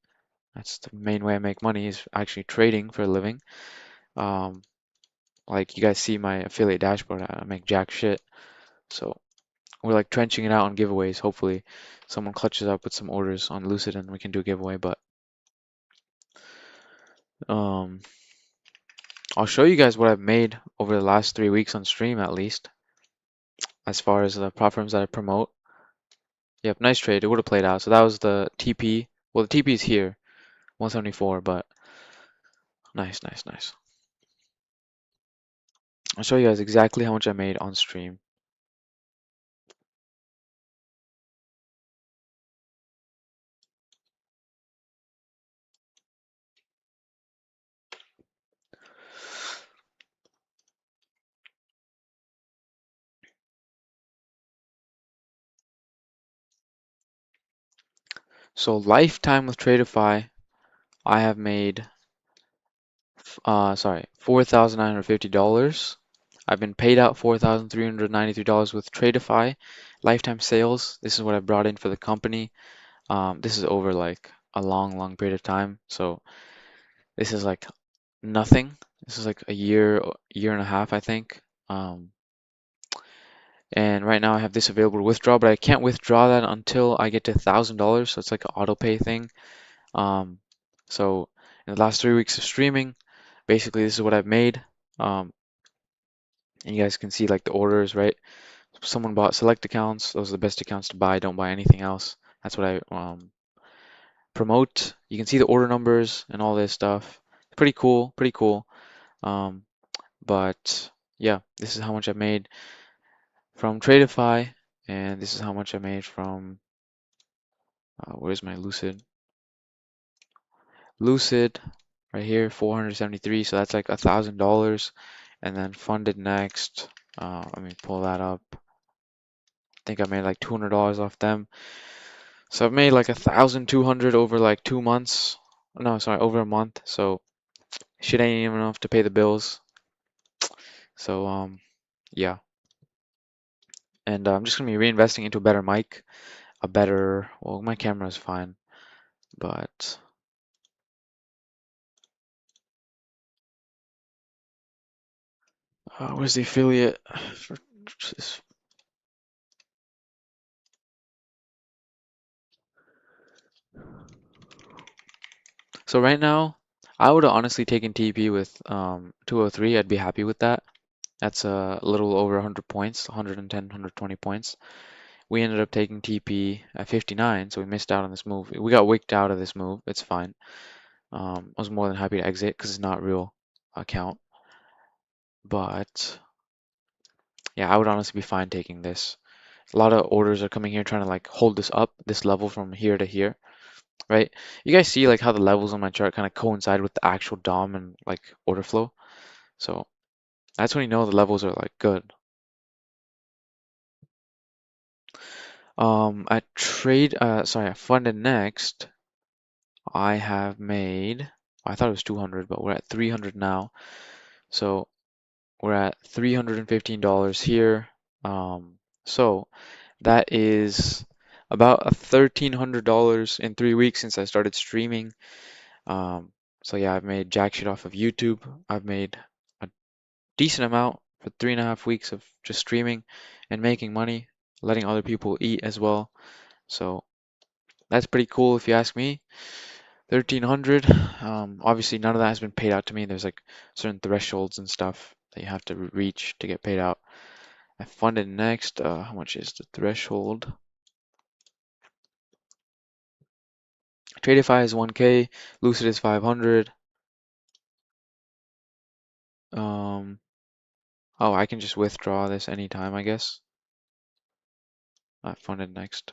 That's the main way I make money is actually trading for a living. Um, like you guys see my affiliate dashboard, I make jack shit. So we're like trenching it out on giveaways. Hopefully someone clutches up with some orders on Lucid and we can do a giveaway. But um, I'll show you guys what I've made over the last 3 weeks on stream at least, as far as the prop firms that I promote. Yep, nice trade. It would have played out. So that was the TP. Well, the TP is here, 174, but nice, nice, nice. I'll show you guys exactly how much I made on stream. So lifetime with Tradeify, I have made, $4,950. I've been paid out $4,393 with Tradeify. Lifetime sales, this is what I brought in for the company. This is over like a long, long period of time. So this is like nothing. This is like a year and a half, I think. And right now I have this available to withdraw, but I can't withdraw that until I get to $1,000. So it's like an auto pay thing. Um, so in the last 3 weeks of streaming, basically this is what I've made. And you guys can see like the orders, right? Someone bought select accounts. Those are the best accounts to buy. Don't buy anything else. That's what I promote. You can see the order numbers and all this stuff. Pretty cool, pretty cool. Um, but yeah, this is how much I made from Tradeify, and this is how much I made from where's my Lucid? Lucid right here, 473. So that's like $1,000, and then funded next. Let me pull that up. I think I made like $200 off them. So I've made like 1,200 over like 2 months. No, sorry, over a month. So shit ain't even enough to pay the bills. So yeah. And I'm just gonna be reinvesting into a better mic, a better. Well, my camera is fine, but where's the affiliate? So right now, I would have honestly taken TP with 203. I'd be happy with that. That's a little over 100 points, 110, 120 points. We ended up taking TP at 59, so we missed out on this move. We got wicked out of this move. It's fine. I was more than happy to exit because it's not real account. But yeah, I would honestly be fine taking this. A lot of orders are coming here trying to like hold this up, this level from here to here, right? You guys see like how the levels on my chart kind of coincide with the actual DOM and like order flow. So that's when you know the levels are like good. At funded next, I have made, I thought it was 200, but we're at 300 now. So we're at $315 here. So that is about $1,300 in 3 weeks since I started streaming. So yeah, I've made jack shit off of YouTube. I've made a decent amount for 3.5 weeks of just streaming and making money, letting other people eat as well. So that's pretty cool if you ask me. 1,300. Obviously none of that has been paid out to me. There's like certain thresholds and stuff. that you have to reach to get paid out. I funded next. How much is the threshold? Tradeify is 1K. Lucid is 500. Oh, I can just withdraw this anytime, I guess. Not funded next.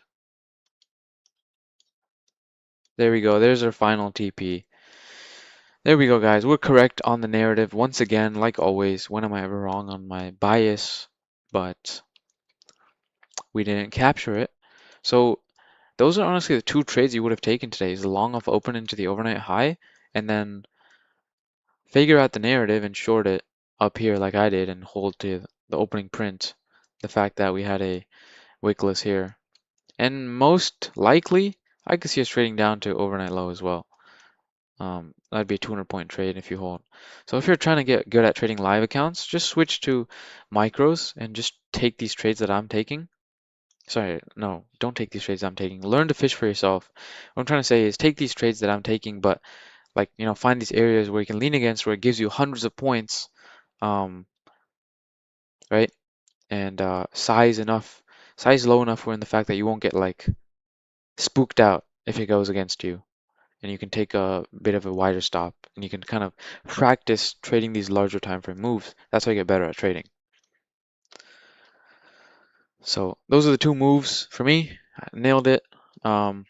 There we go. There's our final TP. There we go, guys. We're correct on the narrative. Once again, like always, when am I ever wrong on my bias? But we didn't capture it. So those are honestly the two trades you would have taken today, is the long off open into the overnight high, and then figure out the narrative and short it up here like I did and hold to the opening print. The fact that we had a wickless here. And most likely, I could see us trading down to overnight low as well. That'd be a 200-point trade if you hold. So if you're trying to get good at trading live accounts, just switch to micros and just take these trades that I'm taking. Sorry, no, don't take these trades I'm taking. Learn to fish for yourself. What I'm trying to say is take these trades that I'm taking, but like, find these areas where you can lean against where it gives you hundreds of points, right? And size low enough where in the fact that you won't get like spooked out if it goes against you. And you can take a bit of a wider stop and you can kind of practice trading these larger time frame moves. That's how you get better at trading. So those are the two moves for me. I nailed it. Not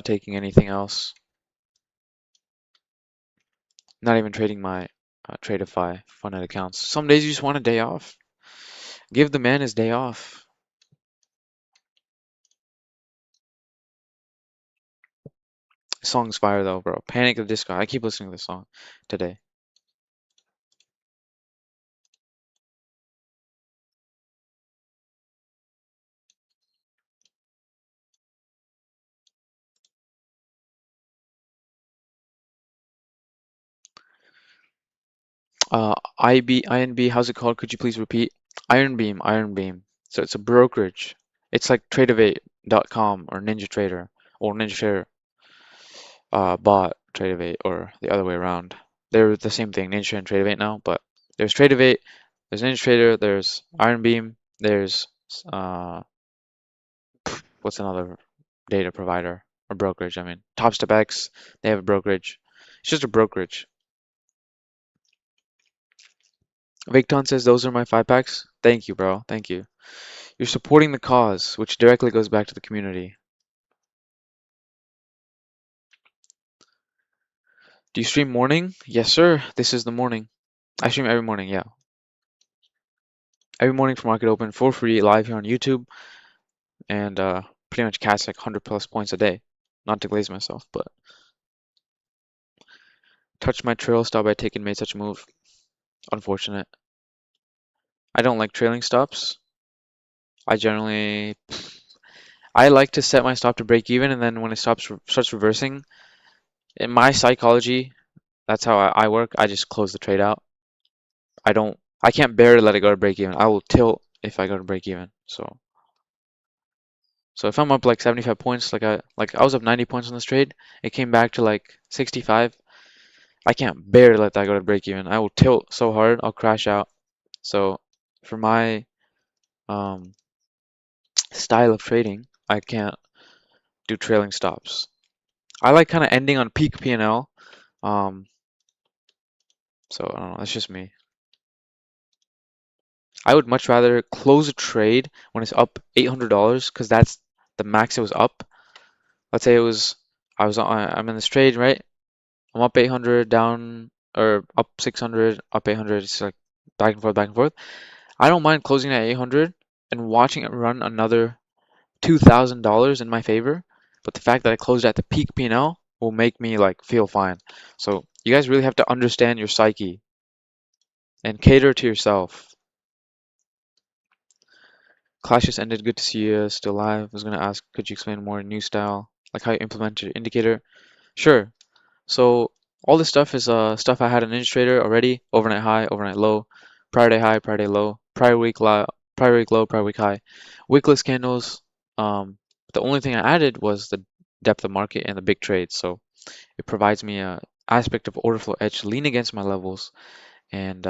taking anything else. Not even trading my Tradeify funded accounts. Some days you just want a day off. Give the man his day off. Song's fire though, bro. Panic at the Disco. I keep listening to this song today. INB, how's it called? Could you please repeat? Iron Beam, Iron Beam. So it's a brokerage. It's like Tradeovate.com or Ninja Trader or Ninja Trader bought Tradeovate or the other way around. They're the same thing, Ninja and Tradeovate now, but there's Tradeovate, there's Ninja Trader, there's Iron Beam, there's what's another data provider or brokerage? I mean, TopStepX, they have a brokerage. It's just a brokerage. Victon says those are my 5 packs. Thank you, bro. Thank you. You're supporting the cause, which directly goes back to the community. Do you stream morning? Yes, sir. This is the morning. I stream every morning, yeah. Every morning for Market Open for free, live here on YouTube, and pretty much catch like 100 plus points a day. Not to glaze myself, but touch my trail stop by taking made such a move. Unfortunate. I don't like trailing stops. I like to set my stop to break even, and then when it starts reversing, in my psychology, that's how I work. I just close the trade out. I can't bear to let it go to break even. I will tilt if I go to break even. So if I'm up like 75 points, like I was up 90 points on this trade, it came back to like 65. I can't bear to let that go to break even. I will tilt so hard, I'll crash out. So for my um, style of trading, I can't do trailing stops. I like kind of ending on peak P&L. Um, so I don't know, that's just me. I would much rather close a trade when it's up $800 because that's the max it was up. Let's say I'm in this trade, right? I'm up 800, down or up 600, up 800. It's like back and forth, back and forth. I don't mind closing at 800 and watching it run another $2,000 in my favor. But the fact that I closed at the peak P&L will make me like feel fine. So you guys really have to understand your psyche and cater to yourself. Clash just ended. Good to see you still live. I was gonna ask, could you explain more new style, like how you implement your indicator? Sure. So all this stuff is stuff I had in NinjaTrader already. Overnight high, overnight low, prior day high, prior day low, prior week low, prior week high. Wickless candles. The only thing I added was the depth of market and the big trades. So it provides me a aspect of order flow edge to lean against my levels and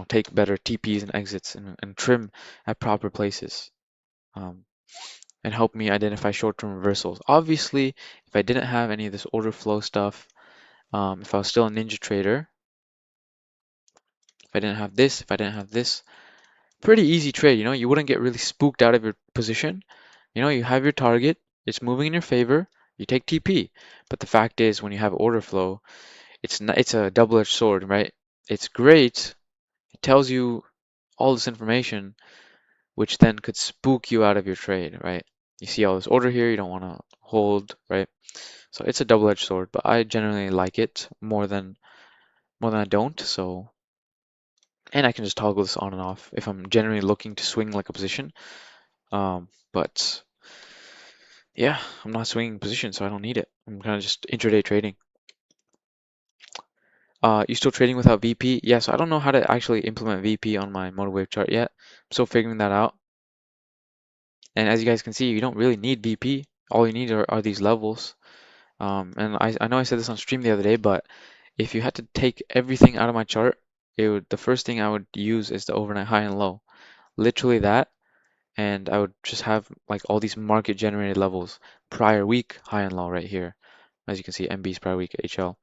take better TPs and exits and trim at proper places. Um, and help me identify short-term reversals. Obviously, if I didn't have any of this order flow stuff, if I was still a ninja trader, if I didn't have this, if I didn't have this, pretty easy trade, you wouldn't get really spooked out of your position. You have your target, it's moving in your favor, you take TP. But the fact is, when you have order flow, it's a double-edged sword, right? It's great, it tells you all this information, which then could spook you out of your trade, right? You see all this order here, you don't want to hold, right? So it's a double-edged sword, but I generally like it more than I don't. So, and I can just toggle this on and off if I'm generally looking to swing like a position. But yeah, I'm not swinging position, so I don't need it. I'm kind of just intraday trading. You still trading without VP? Yeah, so I don't know how to actually implement VP on my motor wave chart yet. I'm still figuring that out. And as you guys can see, you don't really need VP. All you need are these levels. And I know I said this on stream the other day, but if you had to take everything out of my chart, the first thing I would use is the overnight high and low. Literally that, and I would just have like all these market generated levels. Prior week high and low right here. As you can see, MB's prior week HL.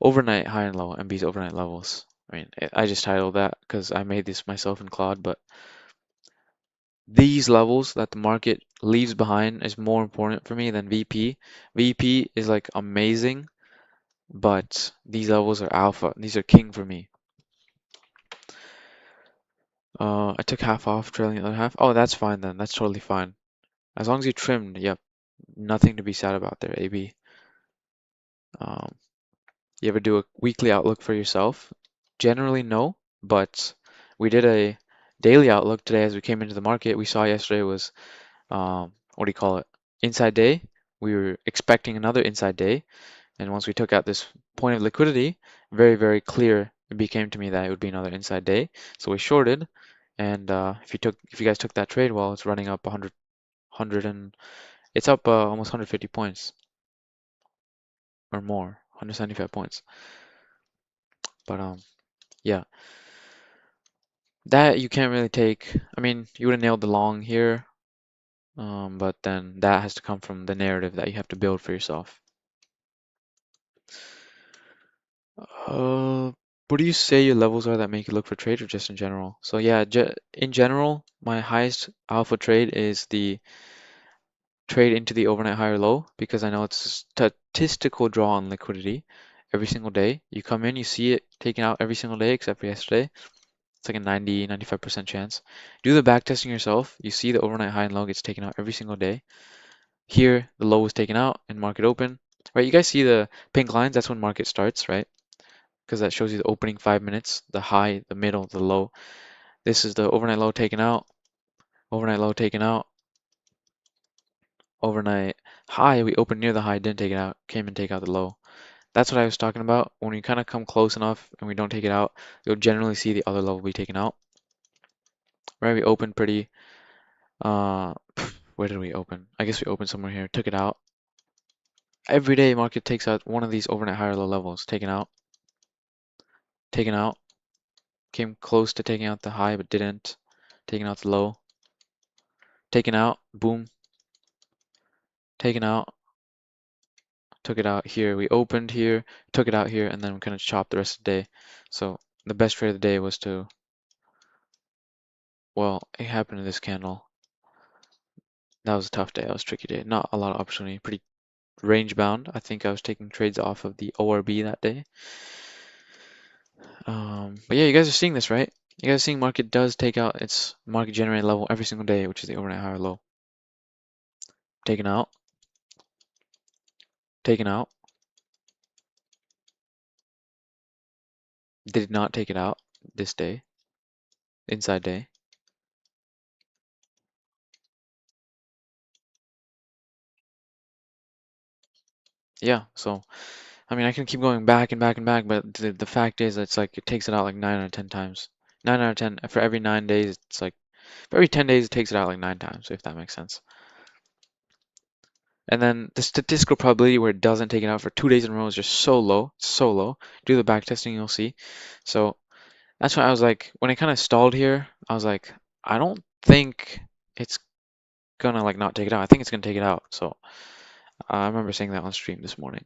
Overnight high and low, MB's overnight levels. I mean, I just titled that because I made this myself in Claude, but these levels that the market leaves behind is more important for me than VP. VP is like amazing, but these levels are alpha. These are king for me. I took half off, trailing the other half. Oh, that's fine then. That's totally fine. As long as you trimmed, yep. Nothing to be sad about there, AB. Um, you ever do a weekly outlook for yourself? Generally, no, but we did a daily outlook today as we came into the market. We saw yesterday was, what do you call it? Inside day. We were expecting another inside day. And once we took out this point of liquidity, very, very clear it became to me that it would be another inside day. So we shorted. And if you guys took that trade, well, it's running up 100 and it's up almost 150 points or more, 175 points. But yeah, that you can't really take. I mean, you would have nailed the long here, but then that has to come from the narrative that you have to build for yourself. Uh, what do you say your levels are that make you look for trade, or just in general? So yeah, in general, my highest alpha trade is the trade into the overnight higher low because I know it's a statistical draw on liquidity every single day. You come in, you see it taken out every single day except for yesterday. It's like a 90, 95% chance. Do the back testing yourself. You see the overnight high and low gets taken out every single day. Here, the low was taken out in market open. Right, you guys see the pink lines? That's when market starts, right? Because that shows you the opening 5 minutes, the high, the middle, the low. This is the overnight low taken out, overnight low taken out, overnight high. We opened near the high, didn't take it out, came and take out the low. That's what I was talking about. When we kind of come close enough and we don't take it out, you'll generally see the other level be taken out. Right, we opened pretty, uh, where did we open? I guess we opened somewhere here, took it out. Every day market takes out one of these overnight higher low levels, taken out, came close to taking out the high but didn't, taking out the low, taken out, boom, taken out, took it out here. We opened here, took it out here, and then we kind of chopped the rest of the day. So the best trade of the day was to, well, it happened in this candle. That was a tough day. That was a tricky day. Not a lot of opportunity. Pretty range bound. I think I was taking trades off of the ORB that day. But yeah, you guys are seeing this, right? You guys are seeing market does take out its market generated level every single day, which is the overnight high or low. Taken out, taken out. Did not take it out this day, inside day. Yeah, so I mean I can keep going back and back and back, but the fact is it's like it takes it out like 9 out of 10 times. 9 out of 10 for every 9 days. It's like for every 10 days it takes it out like 9 times, if that makes sense. And then the statistical probability where it doesn't take it out for 2 days in a row is just so low, so low. Do the back testing, you'll see. So that's why I was like, when it kind of stalled here, I was like, I don't think it's gonna like not take it out. I think it's gonna take it out. So I remember saying that on stream this morning.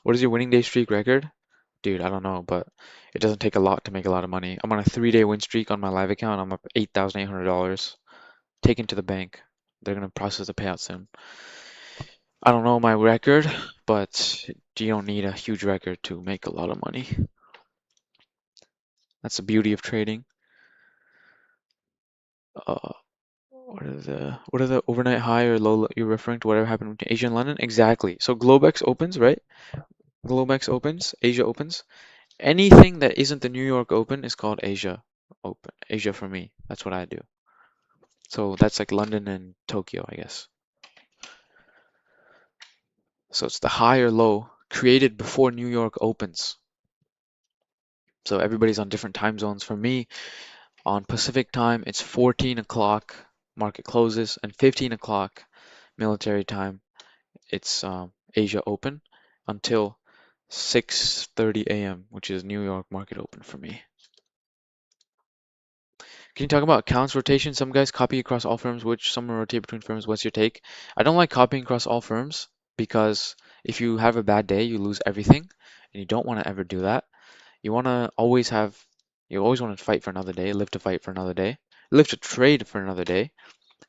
What is your winning day streak record? Dude, I don't know, but it doesn't take a lot to make a lot of money. I'm on a 3-day win streak on my live account. I'm up $8,800 taken to the bank. They're gonna process the payout soon. I don't know my record, but you don't need a huge record to make a lot of money. That's the beauty of trading. Uh, what are the overnight high or low you're referring to? Whatever happened to Asia and London? Exactly. So Globex opens, right? Globex opens, Asia opens. Anything that isn't the New York Open is called Asia Open. Asia for me. That's what I do. So that's like London and Tokyo, I guess. So it's the high or low created before New York opens. So everybody's on different time zones. For me, on Pacific time, it's 14 o'clock market closes, and 15 o'clock military time, it's Asia open until 6:30 a.m., which is New York market open for me. Can you talk about accounts rotation? Some guys copy across all firms, which some rotate between firms. What's your take? I don't like copying across all firms because if you have a bad day, you lose everything, and you don't want to ever do that. You want to always have, you always want to fight for another day, live to fight for another day, live to trade for another day.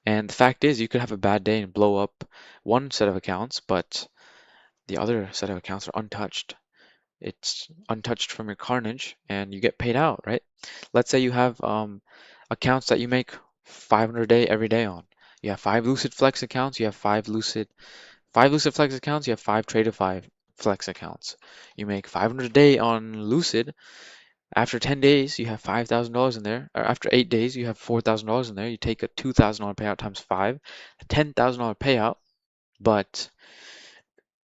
And the fact is, you could have a bad day and blow up one set of accounts, but the other set of accounts are untouched. It's untouched from your carnage, and you get paid out, right? Let's say you have accounts that you make 500 a day every day on. You have five Lucid Flex accounts. You have five Lucid Flex accounts. You have five Trade-to-5 Flex accounts. You make 500 a day on Lucid. After 10 days, you have $5,000 in there. Or after 8 days, you have $4,000 in there. You take a $2,000 payout times 5, a $10,000 payout. But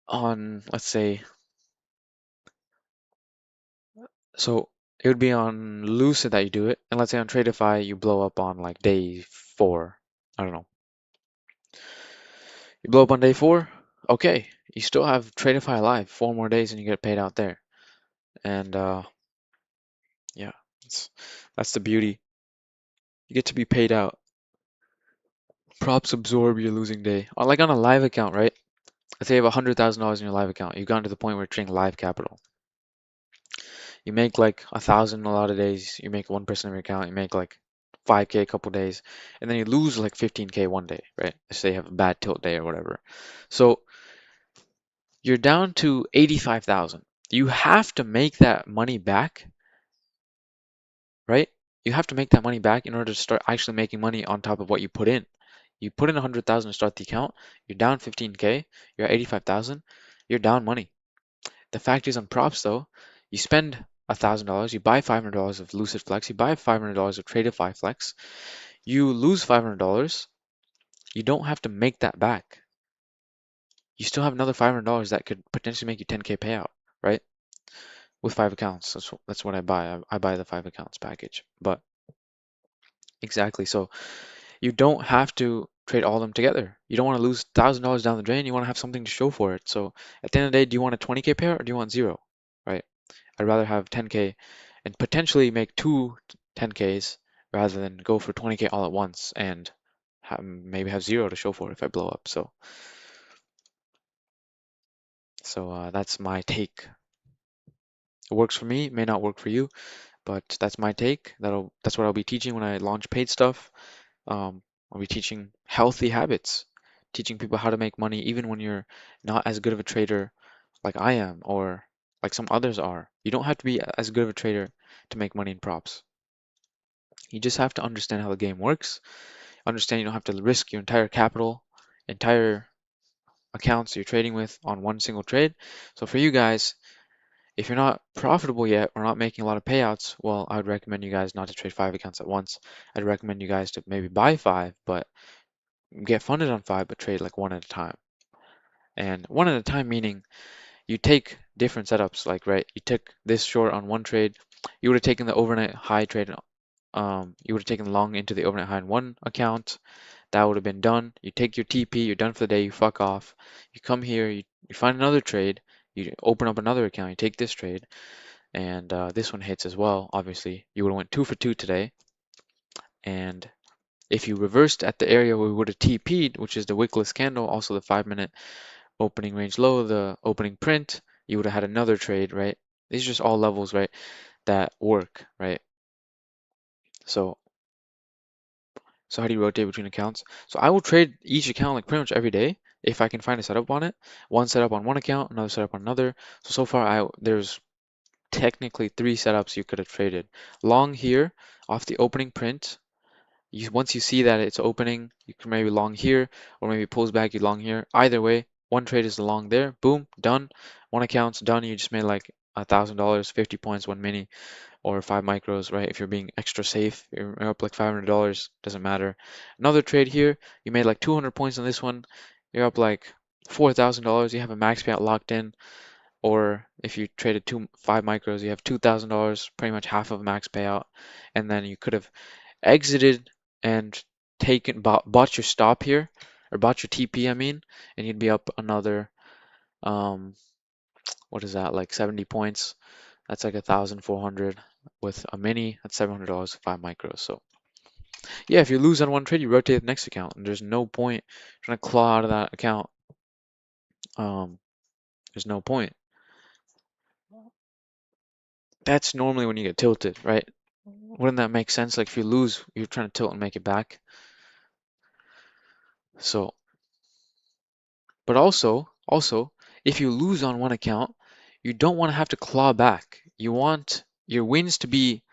on, let's say, so it would be on Lucid that you do it. And let's say on Tradeify, you blow up on like day 4. I don't know. You blow up on day 4. Okay. You still have Tradeify alive 4 more days and you get paid out there. And yeah, that's the beauty. You get to be paid out. Props absorb your losing day. Like on a live account, right? Let's say you have $100,000 in your live account. You've gotten to the point where you're trading live capital. You make like 1,000 a lot of days. You make 1% of your account. You make like 5K a couple days, and then you lose like 15K one day, right? Let's say you have a bad tilt day or whatever. So you're down to 85,000. You have to make that money back, right? You have to make that money back in order to start actually making money on top of what you put in. You put in 100,000 to start the account. You're down 15K. You're at 85,000. You're down money. The fact is on props though, you spend $1,000, you buy $500 of Lucid Flex, you buy $500 of Tradeify Flex, you lose $500, you don't have to make that back. You still have another $500 that could potentially make you 10K payout, right? With 5 accounts. That's what I buy. I buy the 5 accounts package. But exactly. So you don't have to trade all of them together. You don't want to lose $1,000 down the drain. You want to have something to show for it. So at the end of the day, do you want a 20K payout or do you want zero? Right? I'd rather have 10K and potentially make two 10Ks rather than go for 20K all at once and maybe have zero to show for it if I blow up. So that's my take. It works for me, may not work for you, but that's my take. That's what I'll be teaching when I launch paid stuff. I'll be teaching healthy habits, teaching people how to make money even when you're not as good of a trader like I am or like some others are. You don't have to be as good of a trader to make money in props. You just have to understand how the game works. Understand you don't have to risk your entire capital, entire accounts you're trading with on one single trade. So for you guys, if you're not profitable yet or not making a lot of payouts, well, I would recommend you guys not to trade 5 accounts at once. I'd recommend you guys to maybe buy 5, but get funded on 5, but trade like one at a time. And one at a time meaning you take different setups, like, right, you took this short on one trade, you would have taken the overnight high trade, you would have taken long into the overnight high in one account, That would have been done. You take your TP, you're done for the day, you fuck off. You come here, you find another trade, you open up another account, you take this trade, and this one hits as well, obviously. You would have went 2 for 2 today. And if you reversed at the area where we would have TP'd, which is the wickless candle, also the 5-minute opening range low, the opening print, you would have had another trade, right? These are just all levels, right, that work, right? So how do you rotate between accounts? So I will trade each account like pretty much every day if I can find a setup on it. One setup on one account, another setup on another. So far there's technically 3 setups you could have traded. Long here off the opening print. Once you see that it's opening, you can maybe long here, or maybe it pulls back, you long here. Either way, one trade is the long there. Boom, done. One account's done. You just made like $1,000, 50 points, 1 mini, or 5 micros, right? If you're being extra safe, you're up like $500, doesn't matter. Another trade here, you made like 200 points on this one. You're up like $4,000. You have a max payout locked in. Or if you traded 5 micros, you have $2,000, pretty much half of max payout. And then you could have exited and bought your stop here, or bought your TP, I mean, and you'd be up another, um, what is that, like 70 points. That's like 1,400 with a mini. That's $700 for 5 micros. So yeah, if you lose on one trade, you rotate the next account, and there's no point trying to claw out of that account. There's no point. That's normally when you get tilted, right? Wouldn't that make sense? Like if you lose, you're trying to tilt and make it back. So, but also, if you lose on one account, you don't want to have to claw back. You want your wins to be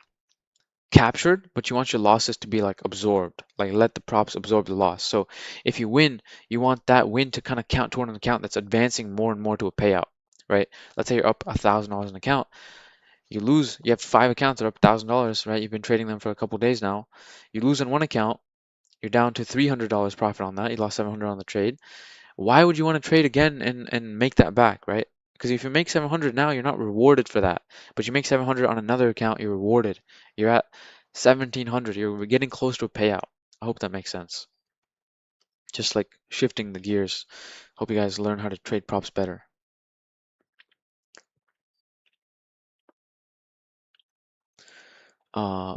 captured, but you want your losses to be like absorbed, like let the props absorb the loss. So if you win, you want that win to kind of count toward an account that's advancing more and more to a payout, right? Let's say you're up $1,000 an account. You lose, you have 5 accounts that are up $1,000, right? You've been trading them for a couple days now. You lose on one account, you're down to $300 profit on that. You lost 700 on the trade. Why would you want to trade again and make that back, right? Because if you make 700 now, you're not rewarded for that. But you make 700 on another account, you're rewarded. You're at 1,700. You're getting close to a payout. I hope that makes sense. Just like shifting the gears. Hope you guys learn how to trade props better. Uh,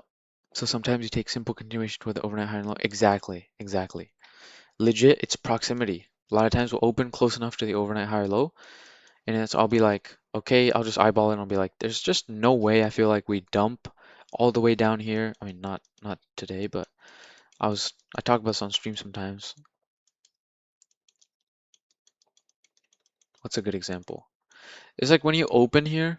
so sometimes you take simple continuation toward the overnight high and low. Exactly, exactly. Legit, it's proximity. A lot of times we'll open close enough to the overnight high or low, and I'll be like, okay, I'll just eyeball it and I'll be like, there's just no way I feel like we dump all the way down here. I mean, not today, but I talk about this on stream sometimes. What's a good example? It's like when you open here,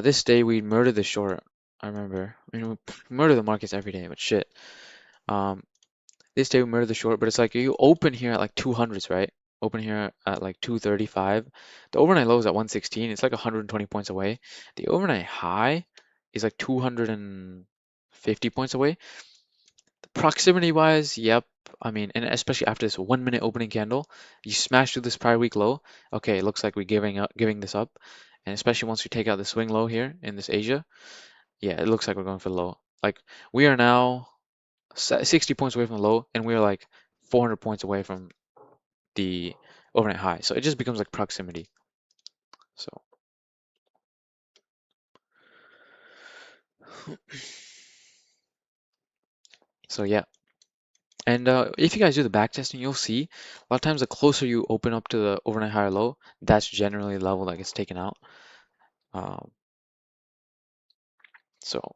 this day we murdered the short. I remember. I mean, we murder the markets every day, but shit. Um, this day we murdered the short, but it's like you open here at like 200s, right? Open here at like 235. The overnight low is at 116. It's like 120 points away. The overnight high is like 250 points away. Proximity wise, yep. I mean, and especially after this 1 minute opening candle, you smash through this prior week low. Okay, it looks like we're giving this up. And especially once we take out the swing low here in this Asia, yeah, it looks like we're going for the low. Like we are now 60 points away from the low, and we're like 400 points away from the overnight high. So it just becomes like proximity. So yeah. And if you guys do the back testing, you'll see a lot of times the closer you open up to the overnight high or low, that's generally the level that gets taken out. Um, so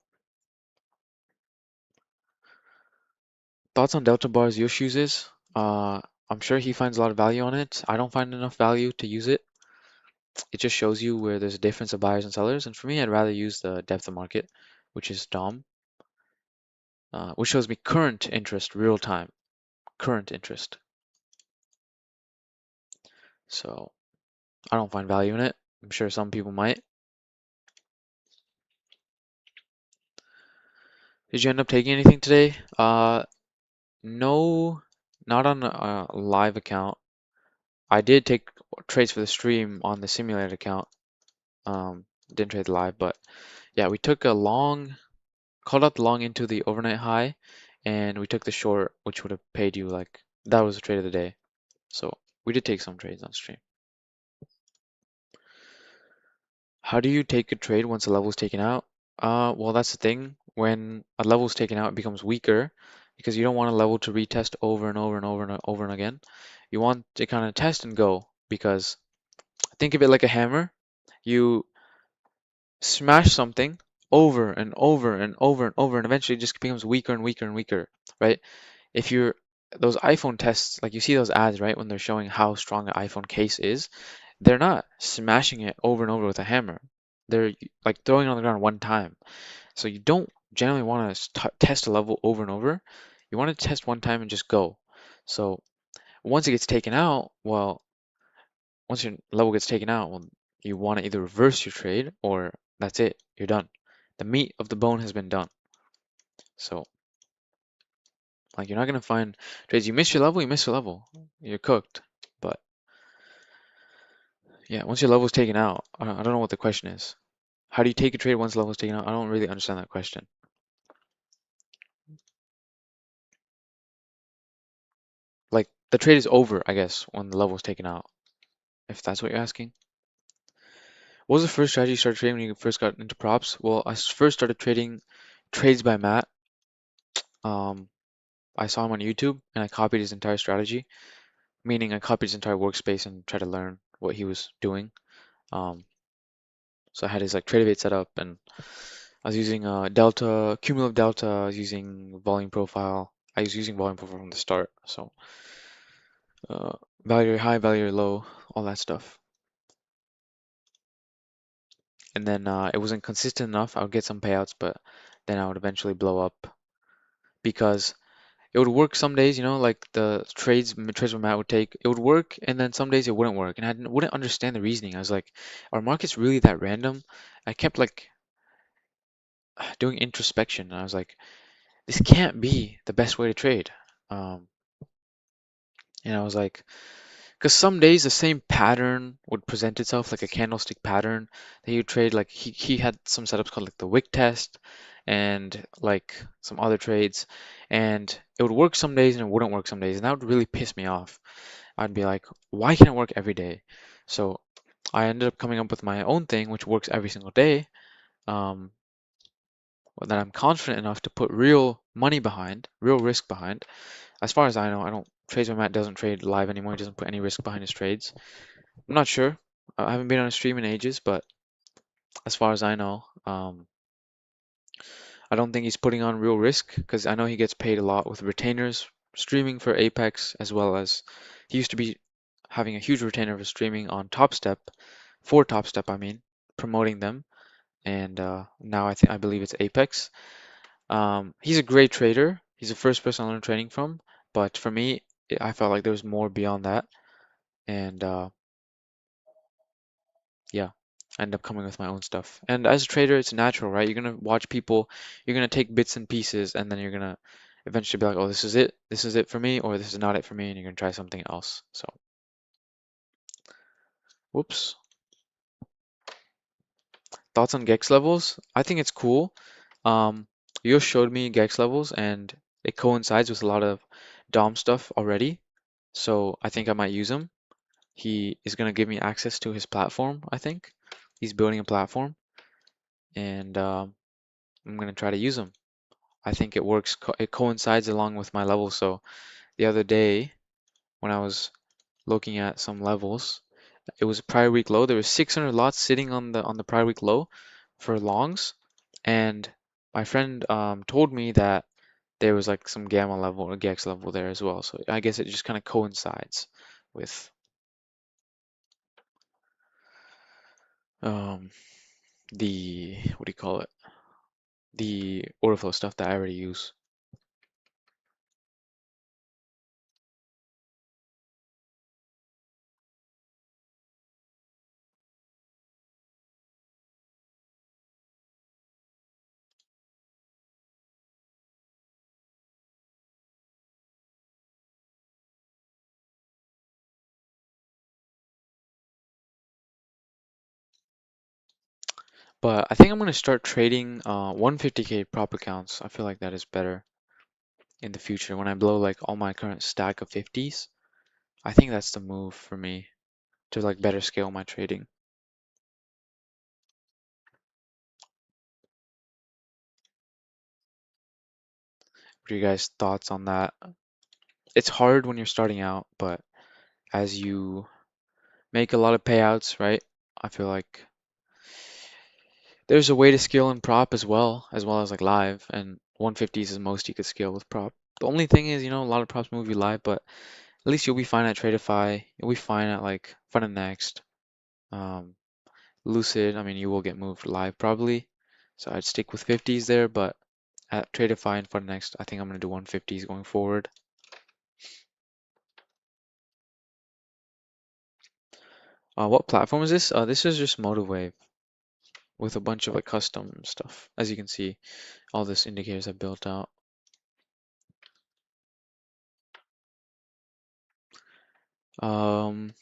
thoughts on Delta Bars Yosh uses? I'm sure he finds a lot of value on it. I don't find enough value to use it. It just shows you where there's a difference of buyers and sellers. And for me, I'd rather use the depth of market, which is DOM, which shows me current interest, real time, current interest. So I don't find value in it. I'm sure some people might. Did you end up taking anything today? No, not on a live account. I did take trades for the stream on the simulated account. Didn't trade live, but yeah, we took a long, called out the long into the overnight high, and we took the short, which would have paid you like that was the trade of the day. So we did take some trades on stream. How do you take a trade once a level is taken out? Well, that's the thing. When a level is taken out, it becomes weaker because you don't want a level to retest over and over and over and over and again. You want to kind of test and go because think of it like a hammer. You smash something over and over and over and over, and eventually it just becomes weaker and weaker and weaker, right? If you're those iPhone tests, like you see those ads, right, when they're showing how strong an iPhone case is, they're not smashing it over and over with a hammer. They're like throwing it on the ground one time. So you don't generally want to test a level over and over. You want to test one time and just go. So once it gets taken out, well, once your level gets taken out, well, you want to either reverse your trade or that's it, you're done. The meat of the bone has been done. So like you're not gonna find trades. You miss your level, you miss your level. You're cooked. But yeah, once your level is taken out, I don't know what the question is. How do you take a trade once the level is taken out? I don't really understand that question. Like the trade is over, I guess, when the level is taken out. If that's what you're asking. What was the first strategy you started trading when you first got into props? Well, I first started trading trades by Matt. Um, I saw him on YouTube and I copied his entire strategy, meaning I copied his entire workspace and tried to learn what he was doing. Um, so I had his like Tradeovate set up and I was using delta, cumulative delta, I was using volume profile. I was using volume profile from the start. So uh, value high, value low, all that stuff. And then it wasn't consistent enough. I would get some payouts, but then I would eventually blow up because it would work some days, like the trades where Matt would take, it would work, and then some days it wouldn't work, and wouldn't understand the reasoning. I was like, are markets really that random? I kept like doing introspection, and I was like, this can't be the best way to trade. Um, and I was like, because some days the same pattern would present itself, like a candlestick pattern that you trade. Like he had some setups called like the wick test and like some other trades, and it would work some days and it wouldn't work some days, and that would really piss me off. I'd be like, why can't it work every day? So I ended up coming up with my own thing, which works every single day. Um, that I'm confident enough to put real money behind, real risk behind. As far as I know, I don't trades where Matt doesn't trade live anymore. He doesn't put any risk behind his trades. I'm not sure. I haven't been on a stream in ages, but as far as I know, I don't think he's putting on real risk because I know he gets paid a lot with retainers streaming for Apex as well as he used to be having a huge retainer for streaming on Top Step, for Top Step, I mean, promoting them. And now I believe it's Apex. He's a great trader. He's the first person I learned trading from, but for me, I felt like there was more beyond that. And yeah, I end up coming with my own stuff. And as a trader, it's natural, right? You're gonna watch people, you're gonna take bits and pieces, and then you're gonna eventually be like, oh, this is it for me, or this is not it for me, and you're gonna try something else. So, whoops. Thoughts on Gex levels? I think it's cool. Um, you showed me Gex levels, and it coincides with a lot of DOM stuff already. So I think I might use him. He is gonna give me access to his platform, I think. He's building a platform, and I'm gonna try to use him. I think it works, it coincides along with my level. So the other day when I was looking at some levels, it was a prior week low. There was 600 lots sitting on the prior week low for longs, and my friend told me that there was like some gamma level or GX level there as well. So I guess it just kind of coincides with um, the what do you call it? The order flow stuff that I already use. But I think I'm gonna start trading 150k prop accounts. I feel like that is better. in the future when I blow like all my current stack of 50s. I think that's the move for me to like better scale my trading. What are you guys' thoughts on that? It's hard when you're starting out, but as you make a lot of payouts, right? I feel like there's a way to scale in prop as well as like live, and 150s is most you could scale with prop. The only thing is, a lot of props move you live, but at least you'll be fine at Tradeify. You'll be fine at like Fun and Next. Um, Lucid, I mean, you will get moved live probably. So I'd stick with 50s there, but at Tradeify and Fun Next, I think I'm going to do 150s going forward. What platform is this? This is just Motivwave with a bunch of like custom stuff. As you can see, all this indicators I've built out. Um,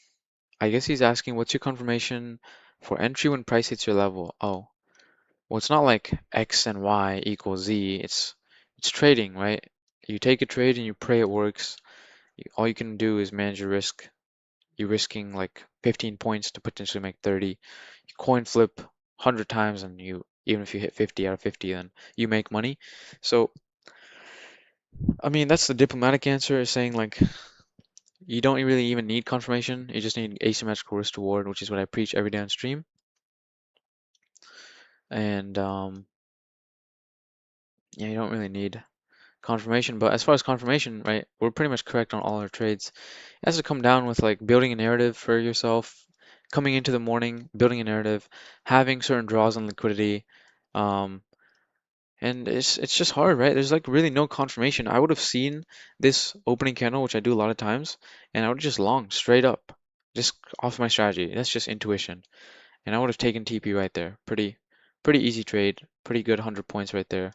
I guess he's asking what's your confirmation for entry when price hits your level? Oh, well, it's not like X and Y equals Z. It's trading, right? You take a trade and you pray it works. All you can do is manage your risk. You're risking like 15 points to potentially make 30. You coin flip 100 times and even if you hit 50 out of 50, then you make money. So, I mean, that's the diplomatic answer is saying like you don't really even need confirmation. You just need asymmetrical risk reward, which is what I preach every day on stream. And yeah, you don't really need confirmation. But as far as confirmation, right, we're pretty much correct on all our trades. It has to come down with like building a narrative for yourself, coming into the morning, building a narrative, having certain draws on liquidity. Um, and it's just hard, right? There's like really no confirmation. I would have seen this opening candle, which I do a lot of times, and I would have just long straight up, just off my strategy. That's just intuition. And I would have taken TP right there. Pretty easy trade, pretty good 100 points right there.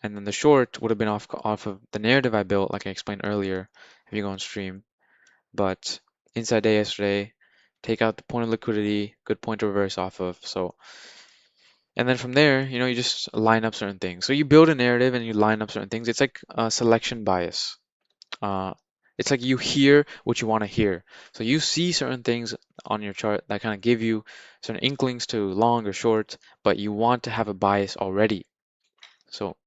And then the short would have been off of the narrative I built, like I explained earlier, if you go on stream. But inside day yesterday, take out the point of liquidity, good point to reverse off of. So, and then from there, you just line up certain things. So you build a narrative and you line up certain things. It's like selection bias. Uh, it's like you hear what you want to hear. So you see certain things on your chart that kind of give you certain inklings to long or short, but you want to have a bias already. So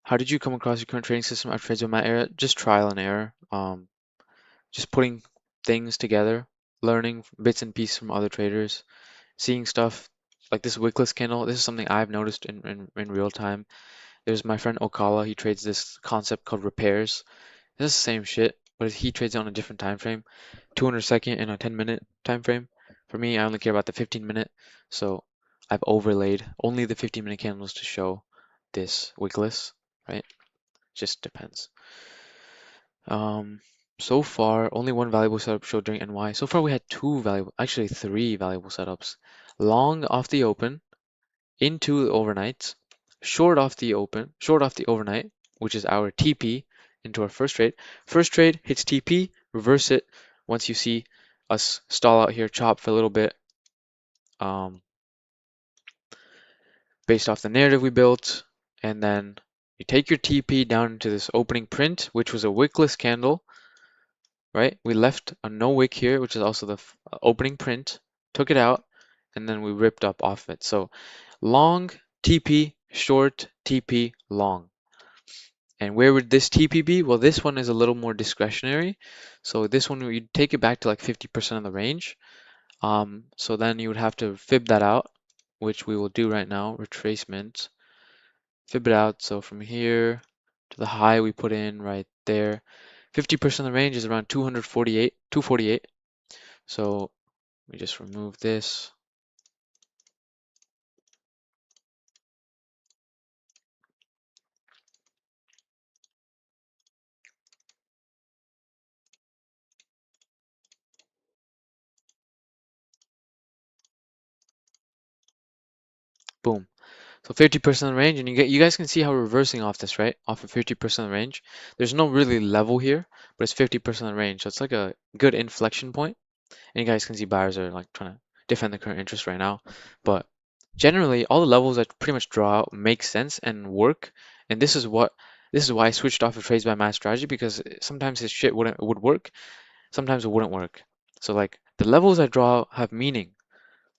how did you come across your current trading system after trades with my era? Just trial and error. Just putting things together, learning bits and pieces from other traders, seeing stuff like this wickless candle. This is something I've noticed in real time. There's my friend Okala. He trades this concept called repairs. This is the same shit, but he trades it on a different time frame, 200-second and a 10-minute time frame. For me, I only care about the 15-minute, so I've overlaid only the 15-minute candles to show this wickless, right? Just depends. Um, so far, only one valuable setup showed during NY. So far, we had actually three valuable setups. Long off the open, into the overnight, short off the overnight, which is our TP into our first trade. First trade hits TP, reverse it once you see us stall out here, chop for a little bit, um, based off the narrative we built, and then you take your TP down into this opening print, which was a wickless candle, right? We left a no wick here, which is also the opening print, took it out, and then we ripped up off it. So long TP, short TP, long. And where would this TP be? Well, this one is a little more discretionary. So this one, we take it back to like 50% of the range. So then you would have to fib that out, which we will do right now, retracement. Fib it out. So from here to the high we put in right there. 50% of the range is around 248. So we just remove this. Boom. So 50% range, and you guys can see how we're reversing off this, right? Off of 50% range. There's no really level here, but it's 50% range. So it's like a good inflection point. And you guys can see buyers are like trying to defend the current interest right now. But generally, all the levels I pretty much draw out make sense and work. And this is why I switched off of trades by mass strategy, because sometimes his shit would work, sometimes it wouldn't work. So like the levels I draw out have meaning,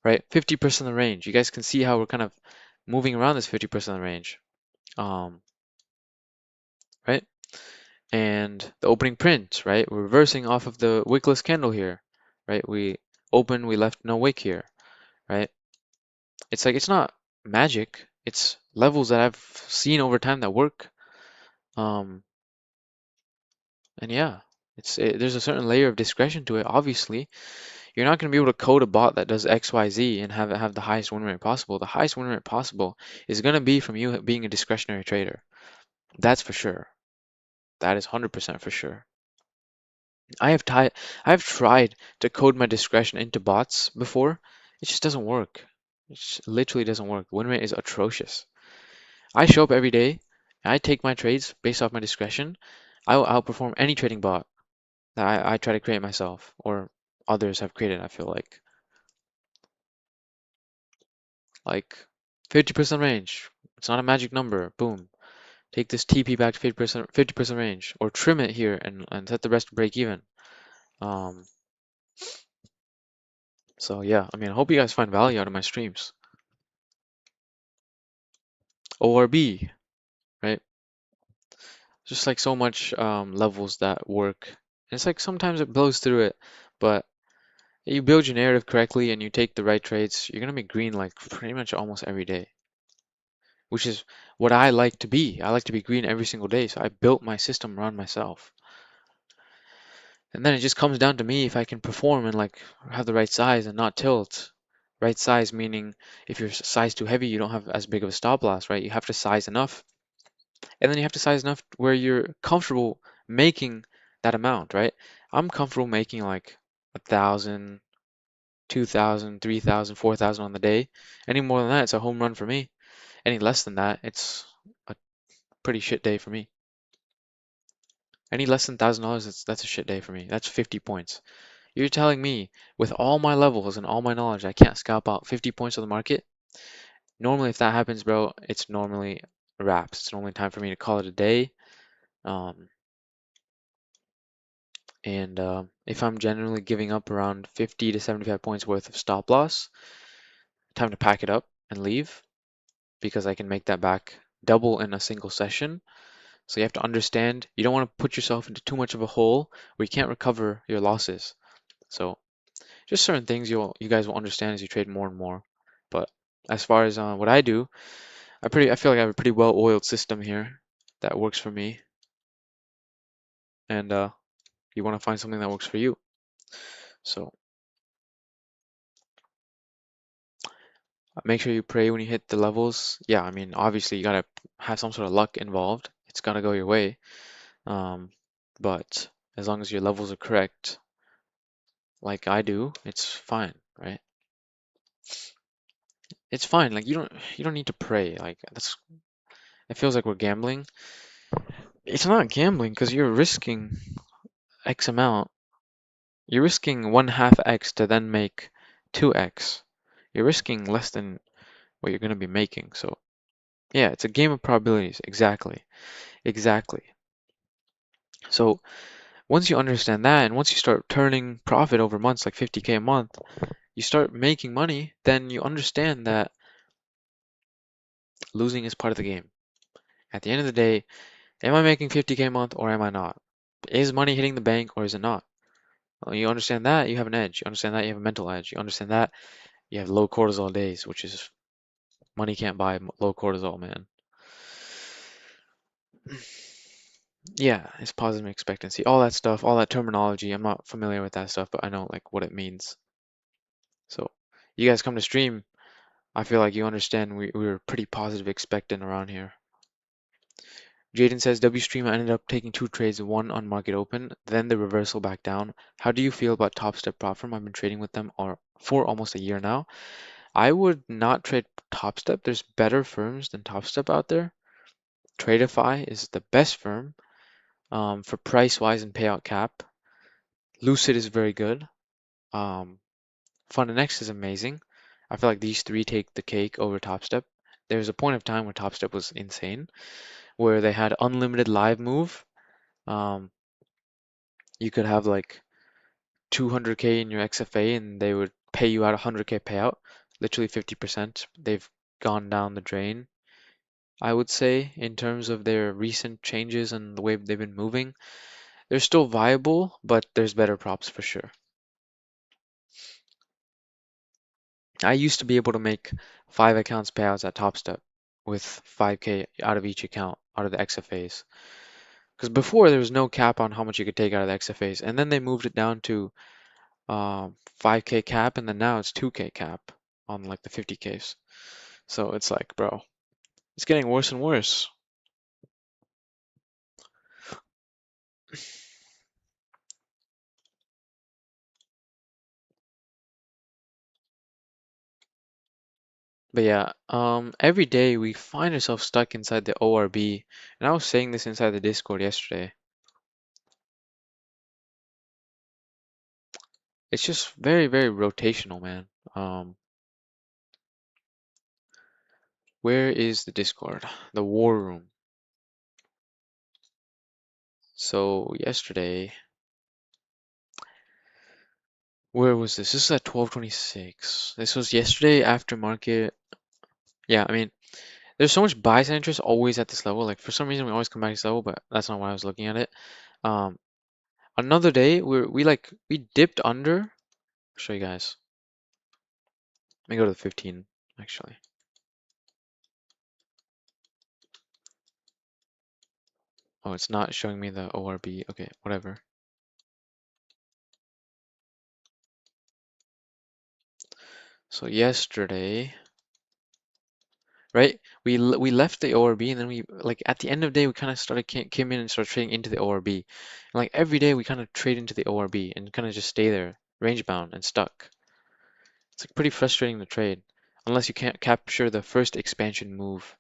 right? 50% of the range. You guys can see how we're kind of moving around this 50% of the range. Right? And the opening print, right? We're reversing off of the wickless candle here, right? We open, we left no wick here, right? It's like it's not magic. It's levels that I've seen over time that work. Um, and yeah, there's a certain layer of discretion to it. Obviously, you're not going to be able to code a bot that does X, Y, Z and have it have the highest win rate possible. The highest win rate possible is going to be from you being a discretionary trader. That's for sure. That is 100% for sure. I've tried to code my discretion into bots before. It just doesn't work. It just literally doesn't work. Win rate is atrocious. I show up every day and I take my trades based off my discretion. I will outperform any trading bot that I try to create myself or others have created, I feel like. Like 50% range. It's not a magic number. Boom. Take this TP back to 50% range, or trim it here and set the rest to break even. Um, so yeah, I mean, I hope you guys find value out of my streams. ORB, right? Just like so much levels that work. And it's like sometimes it blows through it, but you build your narrative correctly and you take the right trades, you're gonna be green like pretty much almost every day, which is what I like to be. I like to be green every single day, so I built my system around myself. And then it just comes down to me if I can perform and like have the right size and not tilt. Right size meaning if you're size too heavy, you don't have as big of a stop loss, right? You have to size enough. And then you have to size enough where you're comfortable making that amount, right? I'm comfortable making like 1,000, 2,000, 3,000, 4,000 on the day. Any more than that, it's a home run for me. Any less than that, it's a pretty shit day for me. Any less than $1,000, that's a shit day for me. That's 50 points. You're telling me with all my levels and all my knowledge, I can't scalp out 50 points of the market? Normally, if that happens, bro, it's normally wraps. It's normally time for me to call it a day. Um, and if I'm generally giving up around 50 to 75 points worth of stop loss, time to pack it up and leave because I can make that back double in a single session. So you have to understand you don't want to put yourself into too much of a hole where you can't recover your losses. So just certain things you guys will understand as you trade more and more. But as far as what I do, I feel like I have a pretty well-oiled system here that works for me, and you want to find something that works for you. So make sure you pray when you hit the levels. Yeah, I mean, obviously you gotta have some sort of luck involved. It's gotta go your way. Um, but as long as your levels are correct, like I do, it's fine, right? It's fine. Like you don't need to pray. Like that's it feels like we're gambling. It's not gambling because you're risking X amount. You're risking 1/2x to then make 2x. You're risking less than what you're gonna be making. So yeah, it's a game of probabilities. Exactly. Exactly. So once you understand that, and once you start turning profit over months, like 50K a month, you start making money, then you understand that losing is part of the game. At the end of the day, am I making 50K a month or am I not? Is money hitting the bank or is it not? Well, you understand that, you have an edge. You understand that, you have a mental edge. You understand that, you have low cortisol days, which is money can't buy low cortisol, man. Yeah, it's positive expectancy, all that stuff, all that terminology. I'm not familiar with that stuff, but I know like what it means. So you guys come to stream, I feel like you understand we were pretty positive expectant around here. Jaden says WStream ended up taking 2 trades, one on market open, then the reversal back down. How do you feel about Top Step platform? I've been trading with them for almost a year now. I would not trade Top Step. There's better firms than Top Step out there. Tradeify is the best firm for price wise and payout cap. Lucid is very good. Um, Fund and X is amazing. I feel like these three take the cake over Top Step. There's a point of time where Top Step was insane, where they had unlimited live move. Um, you could have like 200K in your XFA and they would pay you out 100K payout, literally 50%. They've gone down the drain, I would say, in terms of their recent changes and the way they've been moving. They're still viable, but there's better props for sure. I used to be able to make 5 accounts payouts at Top Step with 5K out of each account, out of the XFAs. Because before there was no cap on how much you could take out of the XFAs, and then they moved it down to 5K cap, and then now it's 2K cap on like the 50Ks. So it's like, bro, it's getting worse and worse. But yeah, every day we find ourselves stuck inside the ORB, and I was saying this inside the Discord yesterday. It's just very, very rotational, man. Where is the Discord? The war room. So yesterday, where was this? This is at 12:26. This was yesterday after market. Yeah, I mean, there's so much buy side interest always at this level. Like for some reason we always come back to this level, but that's not why I was looking at it. Um, Another day we dipped under. I'll show you guys. Let me go to the 15 actually. Oh, it's not showing me the ORB. Okay, whatever. So yesterday, right? We left the ORB and then we like at the end of the day we kind of started came in and started trading into the ORB. And like every day we kind of trade into the ORB and kind of just stay there, range bound and stuck. It's like pretty frustrating to trade unless you can't capture the first expansion move.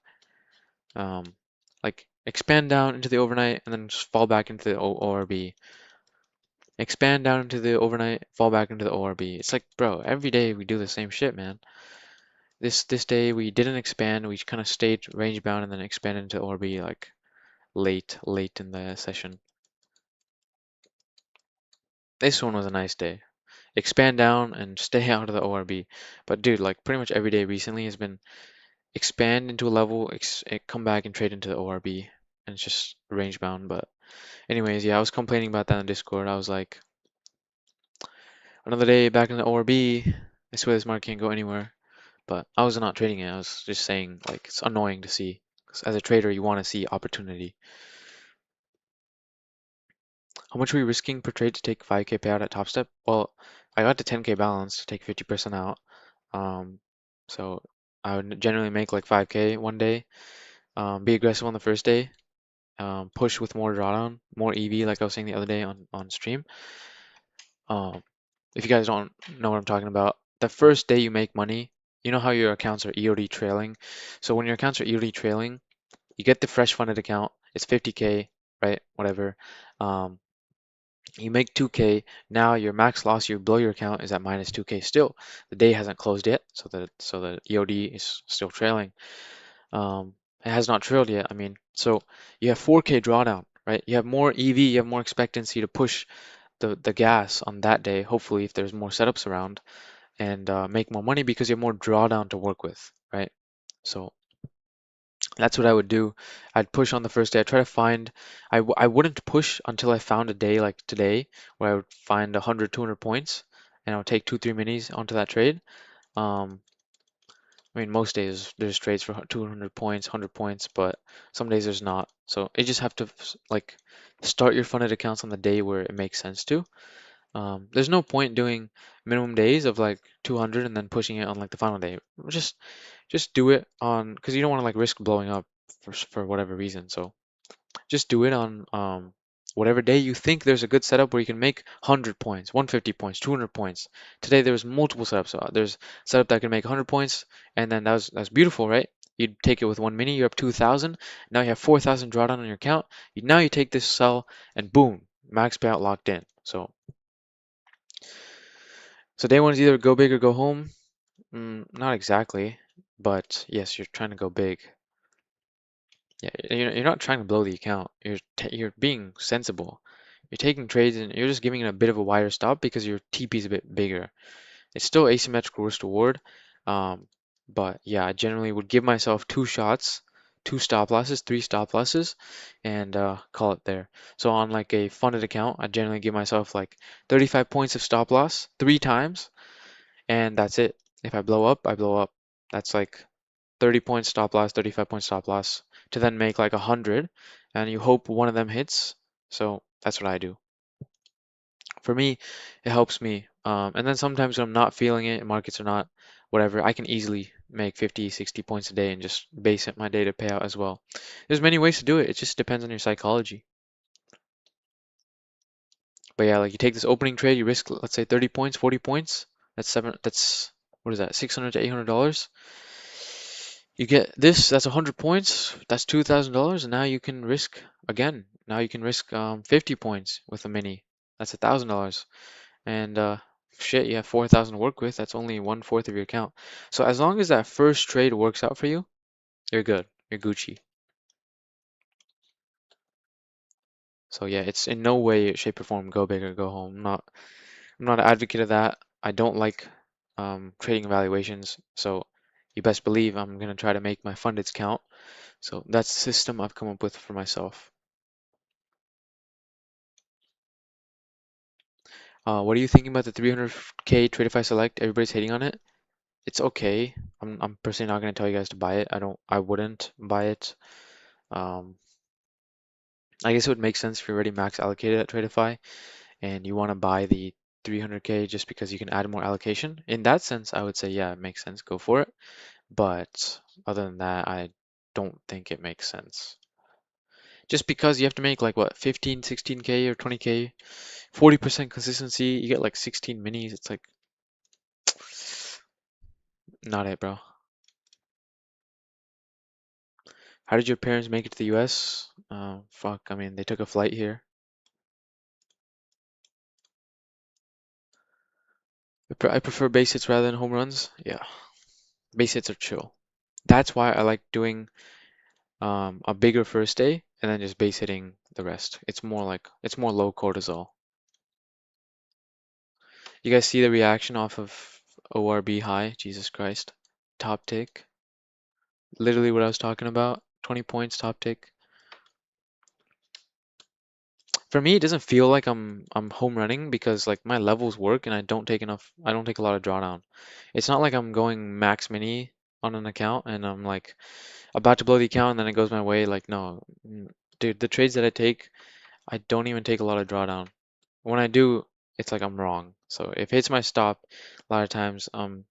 Um, like expand down into the overnight and then just fall back into the ORB. Expand down into the overnight, fall back into the ORB. It's like, bro, every day we do the same shit, man. This day we didn't expand, we kind of stayed range bound and then expanded into ORB like late in the session. This one was a nice day. Expand down and stay out of the ORB. But dude, like pretty much every day recently has been expand into a level, come back and trade into the ORB, and it's just range bound. But anyways, yeah, I was complaining about that in Discord. I was like, another day back in the ORB. I swear this market can't go anywhere. But I was not trading it. I was just saying like it's annoying to see. 'Cause as a trader, you want to see opportunity. How much are we risking per trade to take 5K payout at Top Step? Well, I got to 10K balance to take 50% out. Um, so I would generally make like 5K one day. Be aggressive on the first day. Push with more drawdown, more EV, like I was saying the other day on stream. Um, if you guys don't know what I'm talking about, the first day you make money, you know how your accounts are EOD trailing. So when your accounts are EOD trailing, you get the fresh funded account. It's 50K, right? Whatever. Um, you make 2K. Now your max loss, you blow your account is at minus 2K still. The day hasn't closed yet, so the EOD is still trailing. It has not trailed yet. I mean, so you have 4K drawdown, right? You have more EV, you have more expectancy to push the gas on that day, hopefully if there's more setups around, and make more money because you have more drawdown to work with, right? So that's what I would do. I'd push on the first day. I'd try to find, I wouldn't push until I found a day like today where I would find 100, 200 points and I would take 2, 3 minis onto that trade. Um, I mean, most days there's trades for 200 points, 100 points, but some days there's not. So you just have to like start your funded accounts on the day where it makes sense to. There's no point doing minimum days of like 200 and then pushing it on like the final day. Just do it on because you don't want to like risk blowing up for whatever reason. So just do it on whatever day you think there's a good setup where you can make 100 points, 150 points, 200 points. Today there was multiple setups. So there's a setup that can make 100 points, and then that's beautiful, right? You'd take it with one mini, you're up 2,000. Now you have 4,000 drawdown on your account. Now you take this sell, and boom, max payout locked in. So So day one is either go big or go home. Not exactly, but yes, you're trying to go big. Yeah, you're not trying to blow the account. You're being sensible. You're taking trades and you're just giving it a bit of a wider stop because your TP is a bit bigger. It's still asymmetrical risk to reward, um, but yeah, I generally would give myself two shots, two stop losses, three stop losses, and call it there. So on like a funded account, I generally give myself like 35 points of stop loss three times, and that's it. If I blow up, I blow up. That's like 30 points stop loss, 35 points stop loss to then make like 100, and you hope one of them hits. So that's what I do. For me, it helps me. And then sometimes when I'm not feeling it, markets are not whatever, I can easily make 50, 60 points a day and just base it my day to pay out as well. There's many ways to do it. It just depends on your psychology. But yeah, like you take this opening trade, you risk, let's say 30 points, 40 points. What is that? 600 to $800. You get this, that's 100 points, that's $2,000, and now you can risk again. Now you can risk 50 points with a mini. That's $1,000. And shit, you have 4,000 to work with. That's only 1/4 of your account. So as long as that first trade works out for you, you're good. You're Gucci. So yeah, it's in no way, shape, or form go big or go home. I'm not an advocate of that. I don't like trading evaluations. So you best believe I'm gonna try to make my fundeds count. So that's the system I've come up with for myself. What are you thinking about the 300K Tradeify Select? Everybody's hating on it. It's okay. I'm personally not gonna tell you guys to buy it. I wouldn't buy it. Um, I guess it would make sense if you're already max allocated at Tradeify and you want to buy the 300K just because you can add more allocation. In that sense, I would say, yeah, it makes sense, go for it. But other than that, I don't think it makes sense. Just because you have to make like what, 15, 16K or 20K, 40% consistency, you get like 16 minis. It's like, not it, bro. How did your parents make it to the US? Fuck, I mean, they took a flight here. I prefer base hits rather than home runs. Yeah, base hits are chill. That's why I like doing a bigger first day and then just base hitting the rest. It's more low cortisol. You guys see the reaction off of ORB high? Jesus Christ. Top tick. Literally what I was talking about. 20 points, top tick. For me, it doesn't feel like I'm home running because like my levels work and I don't take a lot of drawdown. It's not like I'm going max mini on an account and I'm like about to blow the account and then it goes my way. Like no, dude, the trades that I take, I don't even take a lot of drawdown. When I do, it's like I'm wrong. So if it's my stop, a lot of times I'm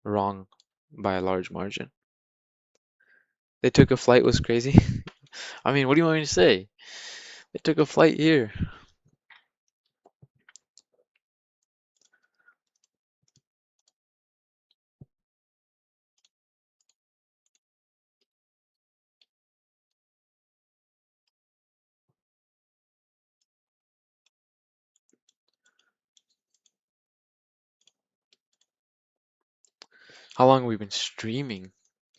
wrong by a large margin. They took a flight was crazy. I mean, what do you want me to say? They took a flight here. How long have we been streaming?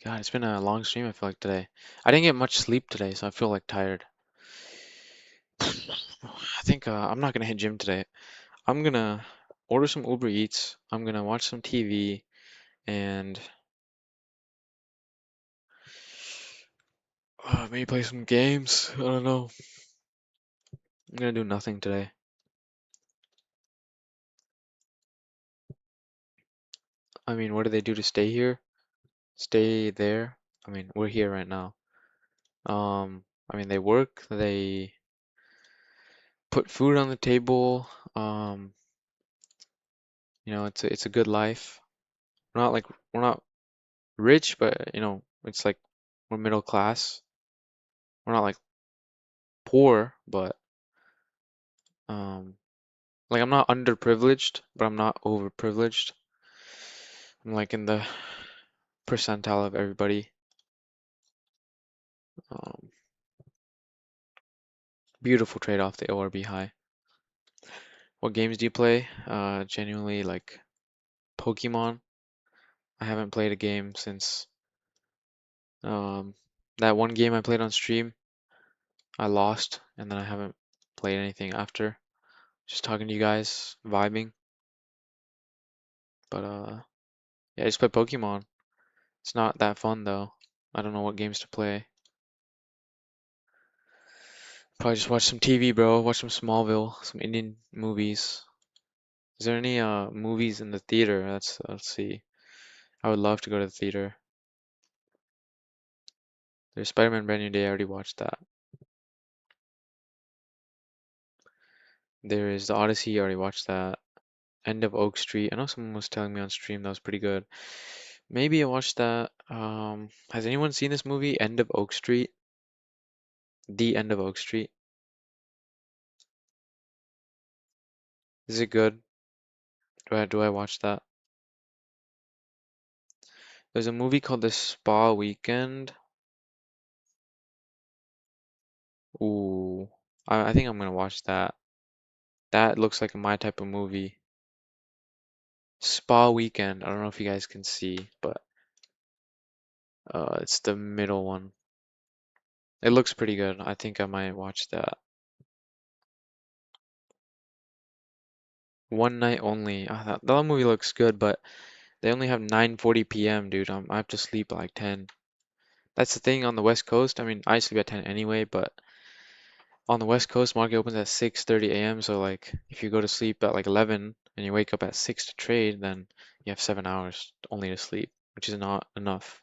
God, it's been a long stream, I feel like today. I didn't get much sleep today, so I feel like tired. I think I'm not gonna hit gym today. I'm gonna order some Uber Eats. I'm gonna watch some TV and maybe play some games. I don't know. I'm gonna do nothing today. I mean, what do they do to stay here? Stay there? I mean, we're here right now. I mean, they work, they put food on the table. Um, it's a good life. We're not rich, but it's like we're middle class. We're not like poor, but um, like I'm not underprivileged, but I'm not overprivileged. I'm like in the percentile of everybody. Um, Beautiful trade off the ORB high. What games do you play? Genuinely like Pokemon. I haven't played a game since um, that one game I played on stream. I lost, and then I haven't played anything after. Just talking to you guys, vibing. But yeah, I just play Pokemon. It's not that fun though. I don't know what games to play. Probably just watch some TV, bro. Watch some Smallville, some Indian movies. Is there any movies in the theater? Let's see. I would love to go to the theater. There's Spider-Man Brand New Day. I already watched that. There is The Odyssey. I already watched that. End of Oak Street. I know someone was telling me on stream that was pretty good. Maybe I watched that. Has anyone seen this movie, End of Oak Street? The End of Oak Street. Is it good? Do I watch that? There's a movie called The Spa Weekend. Ooh, I think I'm gonna watch that. That looks like my type of movie. Spa Weekend. I don't know if you guys can see, but it's the middle one. It looks pretty good. I think I might watch that. One Night Only. That movie looks good, but they only have 9:40 p.m., dude. I have to sleep at like 10. That's the thing on the West Coast. I mean, I sleep at 10 anyway, but on the West Coast, market opens at 6:30 a.m. So like, if you go to sleep at like 11 and you wake up at 6 to trade, then you have 7 hours only to sleep, which is not enough.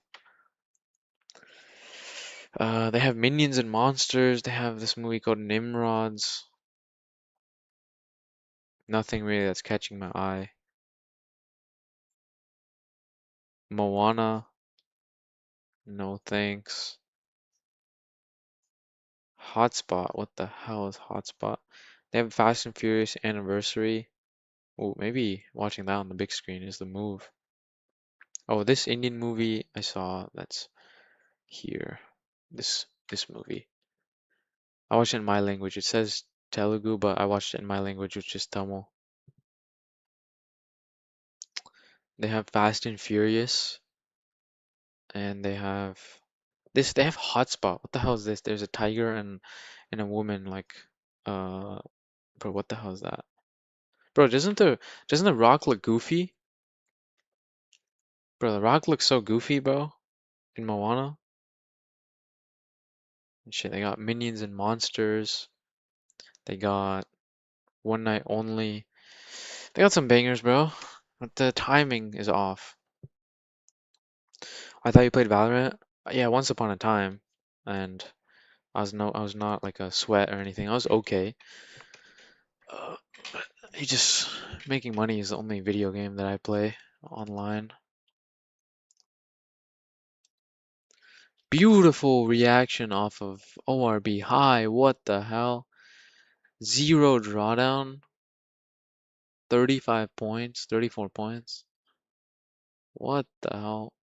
They have Minions and Monsters. They have this movie called Nimrods. Nothing really that's catching my eye. Moana. No thanks. Hotspot. What the hell is Hotspot? They have Fast and Furious Anniversary. Oh, maybe watching that on the big screen is the move. Oh, this Indian movie I saw that's here. This movie. I watched it in my language. It says Telugu, but I watched it in my language, which is Tamil. They have Fast and Furious, and they have this. They have Hotspot. What the hell is this? There's a tiger and a woman like, uh, bro. What the hell is that? Bro, doesn't the Rock look goofy? Bro, the Rock looks so goofy, bro. In Moana. And shit, they got Minions and Monsters. They got One Night Only. They got some bangers, bro. But the timing is off. I thought you played Valorant. Yeah, once upon a time, and I was not like a sweat or anything. I was okay. But you just making money is the only video game that I play online. Beautiful reaction off of ORB high. What the hell? Zero drawdown. 35 points, 34 points. What the hell?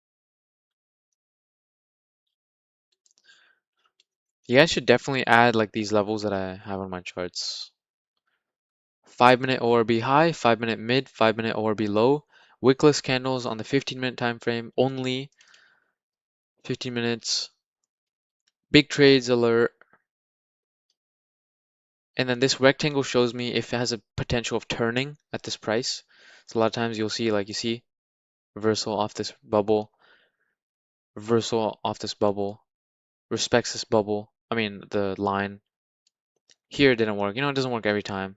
You guys should definitely add like these levels that I have on my charts. 5-minute ORB high, 5-minute mid, 5-minute ORB low. Wickless candles on the 15-minute time frame only. 15 minutes. Big trades alert. And then this rectangle shows me if it has a potential of turning at this price. So a lot of times you'll see, like you see, reversal off this bubble, reversal off this bubble, respects this bubble. I mean, the line. Here it didn't work. You know, it doesn't work every time.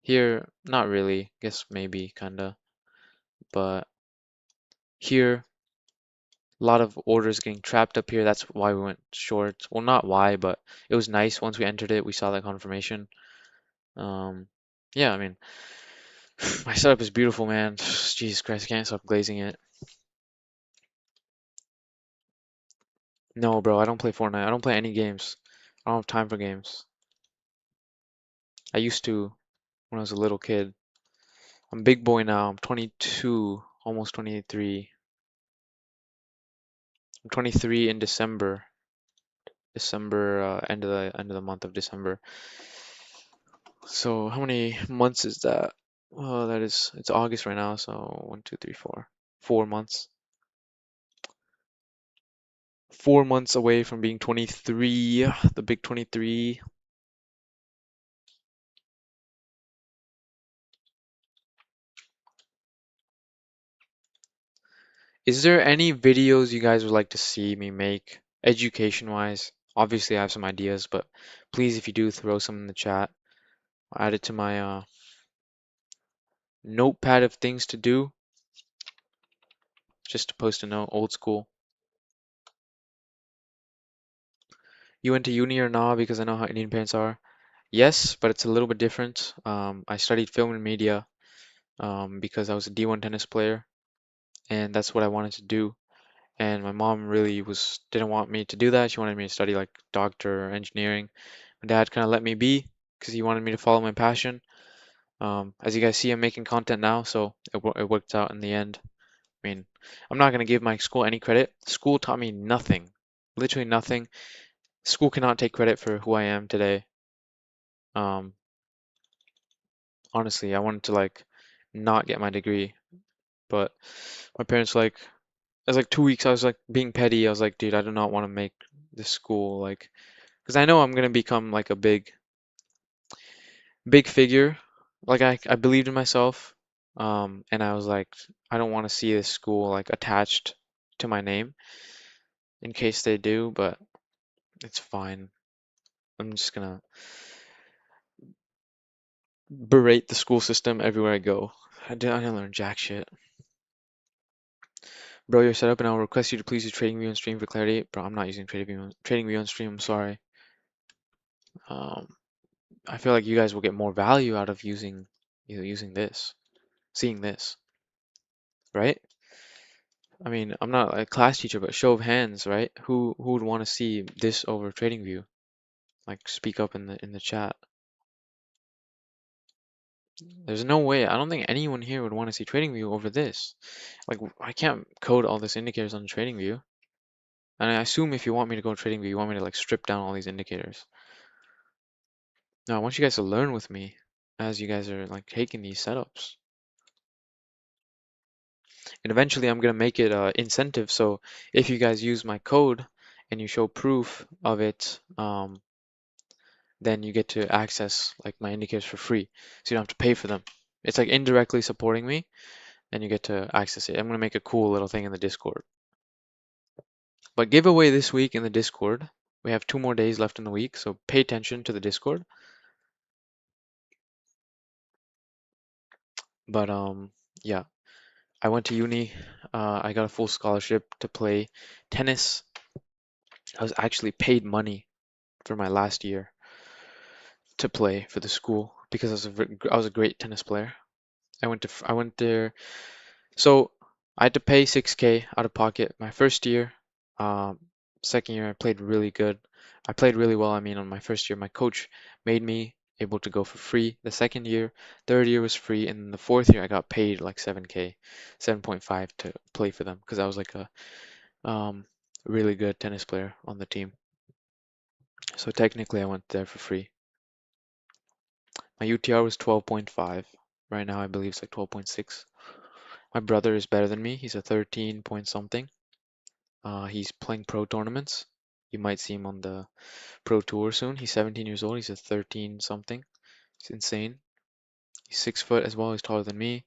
Here, not really. Guess maybe, kinda. But here, a lot of orders getting trapped up here. That's why we went short. Well, not why, but it was nice. Once we entered it, we saw that confirmation. Um, yeah, I mean, my setup is beautiful, man. Jesus Christ, I can't stop glazing it. No, bro, I don't play Fortnite. I don't play any games. I don't have time for games. I used to when I was a little kid. I'm a big boy now. I'm 22, almost 23. I'm 23 in December. End of the month of December. So how many months is that? Oh, it's August right now, so 1, 2, 3, 4. 4 months. 4 months away from being 23, the big 23. Is there any videos you guys would like to see me make, education-wise? Obviously, I have some ideas, but please, if you do, throw some in the chat. I'll add it to my notepad of things to do, just to post a note, old school. You went to uni or nah? Because I know how Indian parents are. Yes, but it's a little bit different. I studied film and media because I was a D1 tennis player, and that's what I wanted to do. And my mom really didn't want me to do that. She wanted me to study like doctor or engineering. My dad kind of let me be because he wanted me to follow my passion. As you guys see, I'm making content now, so it worked out in the end. I mean, I'm not gonna give my school any credit. School taught me nothing, literally nothing. School cannot take credit for who I am today. Um, Honestly, I wanted to like not get my degree, but my parents like, it was like 2 weeks. I was like being petty. I was like, dude, I do not want to make this school like, because I know I'm gonna become like a big figure. Like I believed in myself, and I was like, I don't want to see this school like attached to my name in case they do, but it's fine. I'm just gonna berate the school system everywhere I go. I didn't learn jack shit. Bro, you're set up and I'll request you to please use TradingView on stream for clarity. Bro, I'm not using TradingView on stream, I'm sorry. Um, I feel like you guys will get more value out of using this, seeing this, right? I mean, I'm not a class teacher, but show of hands, right? Who would want to see this over TradingView? Like speak up in the chat. There's no way. I don't think anyone here would want to see TradingView over this. Like I can't code all this indicators on TradingView. And I assume if you want me to go TradingView, you want me to like strip down all these indicators. No, I want you guys to learn with me as you guys are like taking these setups. And eventually I'm gonna make it incentive. So if you guys use my code and you show proof of it, then you get to access like my indicators for free. So you don't have to pay for them. It's like indirectly supporting me and you get to access it. I'm gonna make a cool little thing in the Discord. But giveaway this week in the Discord. We have 2 more days left in the week, so pay attention to the Discord. But yeah, I went to uni. I got a full scholarship to play tennis. I was actually paid money for my last year to play for the school because I was a great tennis player. I went there. So I had to pay 6K out of pocket my first year. Um, Second year I played really good. I played really well. I mean, on my first year, my coach made me able to go for free. The second year, third year was free, and the fourth year I got paid like 7K, 7.5 to play for them because I was like a um really good tennis player on the team. So technically I went there for free. My UTR was 12.5. Right now I believe it's like 12.6. My brother is better than me. He's a 13 point something. He's playing pro tournaments. You might see him on the pro tour soon. He's 17 years old. He's a 13 something. It's insane. He's 6 foot as well. He's taller than me.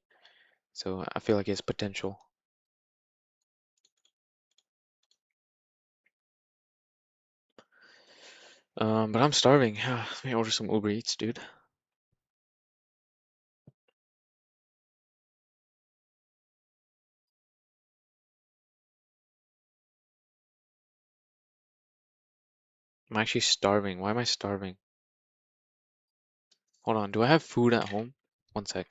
So I feel like he has potential. But I'm starving. Let me order some Uber Eats, dude. I'm actually starving. Why am I starving? Hold on. Do I have food at home? One sec.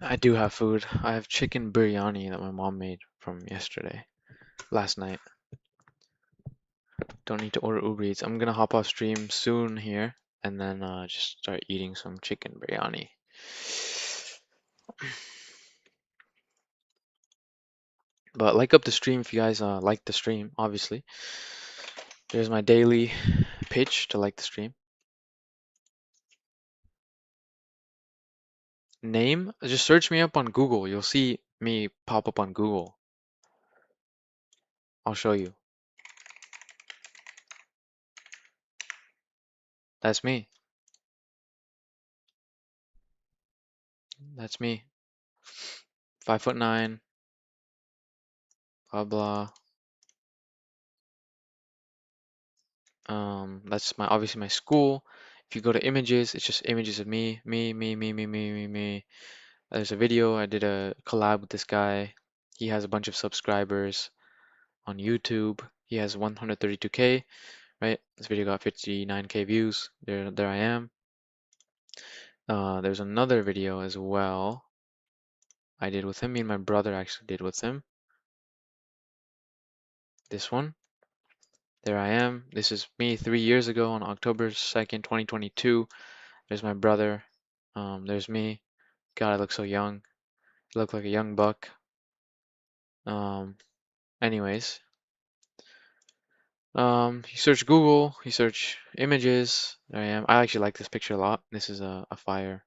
I do have food. I have chicken biryani that my mom made from last night. Don't need to order Uber Eats. I'm gonna hop off stream soon here. and then just start eating some chicken biryani. But like up the stream if you guys like the stream, obviously. There's my daily pitch to like the stream. Name, just search me up on Google. You'll see me pop up on Google. I'll show you. That's me. That's me. 5'9", blah blah. That's my obviously my school. If you go to images, it's just images of me, me. There's a video. I did a collab with this guy. He has a bunch of subscribers on YouTube. He has 132K, right? This video got 59K views. There I am. There's another video as well I did with him. Me and my brother actually did with him. This one. There I am. This is me 3 years ago on October 2nd, 2022. There's my brother. There's me. God, I look so young. I look like a young buck. Um, anyways, you search Google, you search images. There I am. I actually like this picture a lot. This is a fire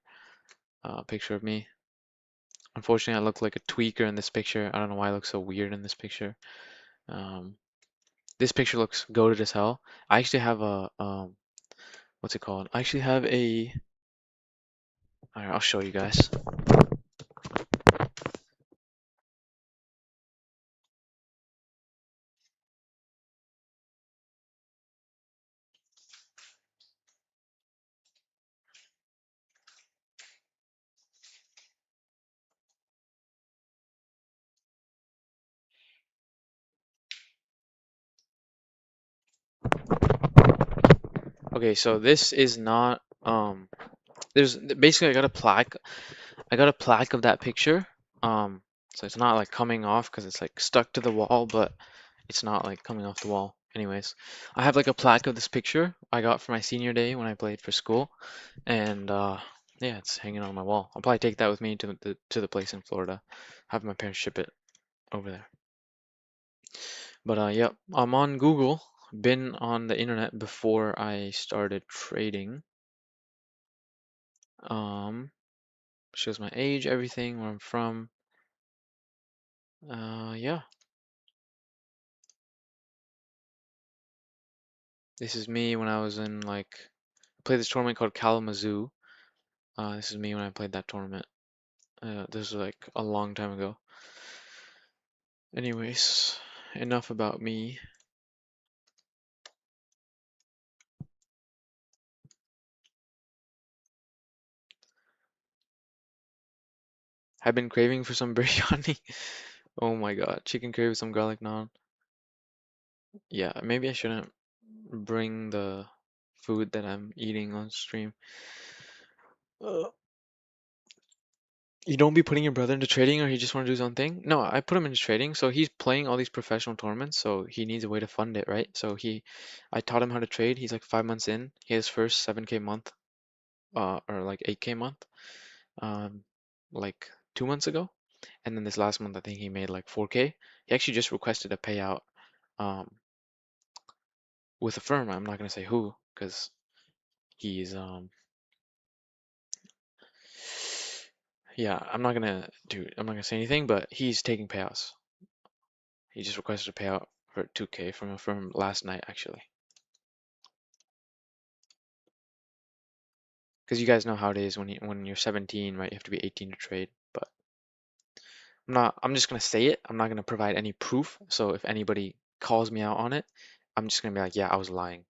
picture of me. Unfortunately, I look like a tweaker in this picture. I don't know why I look so weird in this picture. Um, this picture looks goated as hell. I actually have a what's it called? I actually have a. All right, I'll show you guys. Okay, so this is not there's basically I got a plaque of that picture. So it's not like coming off because it's like stuck to the wall, but it's not like coming off the wall. Anyways, I have like a plaque of this picture I got for my senior day when I played for school, and yeah, it's hanging on my wall. I'll probably take that with me to the place in Florida, have my parents ship it over there. But yep, I'm on Google. Been on the internet before I started trading. Shows my age, everything, where I'm from. Yeah. This is me when I was in like I played this tournament called Kalamazoo. This is me when I played that tournament. This was like a long time ago. Anyways, enough about me. I've been craving for some biryani. Oh my god, chicken curry with some garlic naan. Yeah, maybe I shouldn't bring the food that I'm eating on stream. Uh, You don't be putting your brother into trading or he just want to do his own thing? No, I put him into trading. So he's playing all these professional tournaments, so he needs a way to fund it, right? I taught him how to trade. He's like 5 months in. He has first 7K month, or like 8K month, um, like 2 months ago. And then this last month, I think he made like 4K. He actually just requested a payout, um, with a firm. I'm not gonna say who, because he's, yeah, I'm not gonna say anything, but he's taking payouts. He just requested a payout for 2K from a firm last night, actually. Because you guys know how it is when you're 17, right? You have to be 18 to trade. But I'm just gonna say it. I'm not gonna provide any proof. So if anybody calls me out on it, I'm just gonna be like, yeah, I was lying.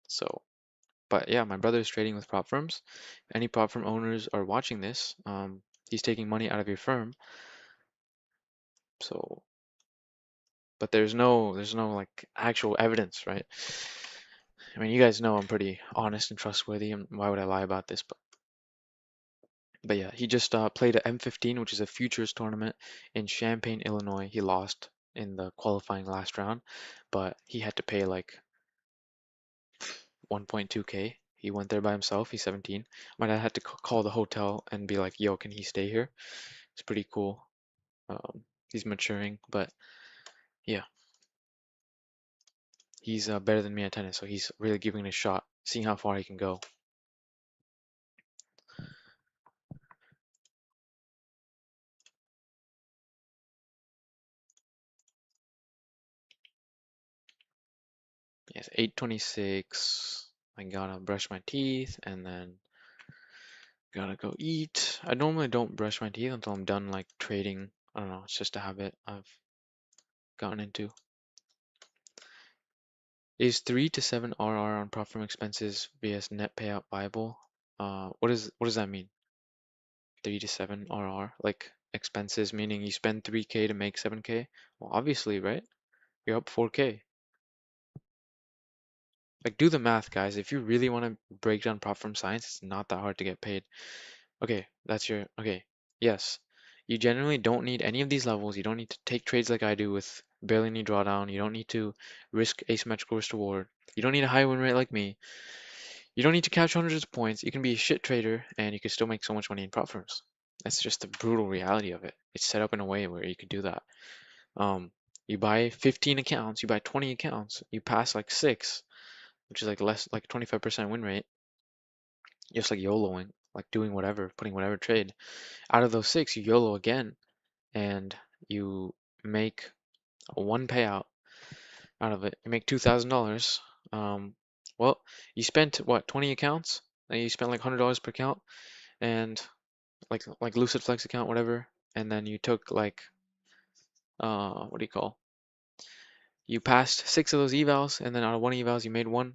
So, but yeah, my brother is trading with prop firms. If any prop firm owners are watching this, he's taking money out of your firm. So, but there's no like actual evidence, right? I mean, you guys know I'm pretty honest and trustworthy, and why would I lie about this? But yeah, he just played a M15, which is a futures tournament in Champaign, Illinois. He lost in the qualifying last round, but he had to pay like 1.2K. He went there by himself. He's 17. My dad had to call the hotel and be like, "Yo, can he stay here?" It's pretty cool. He's maturing, but yeah, he's better than me at tennis, so he's really giving it a shot, seeing how far he can go. Yes, 8:26. I gotta brush my teeth and then gotta go eat. I normally don't brush my teeth until I'm done like trading. I don't know, it's just a habit I've gotten into. Is 3 to 7 RR on profit from expenses vs net payout viable? What does that mean? 3 to 7 RR? Like expenses meaning you spend 3K to make 7K? Well, obviously, right? You're up 4K. Like do the math, guys. If you really want to break down profit from science, it's not that hard to get paid. Okay, okay. Yes. You generally don't need any of these levels. You don't need to take trades like I do with barely any drawdown. You don't need to risk asymmetrical risk reward. You don't need a high win rate like me. You don't need to catch hundreds of points. You can be a shit trader and you can still make so much money in prop firms. That's just the brutal reality of it. It's set up in a way where you could do that. Um, you buy 15 accounts, you buy 20 accounts, you pass like 6, which is like less, like 25% win rate, just like YOLOing, like doing whatever, putting whatever trade. Out of those 6, you YOLO again and you make a one payout out of it. You make $2,000. Well, you spent what, 20 accounts? And you spent like $100 per account and like Lucid Flex account, whatever, and then you took like what do you call? You passed 6 of those evals, and then out of one evals you made one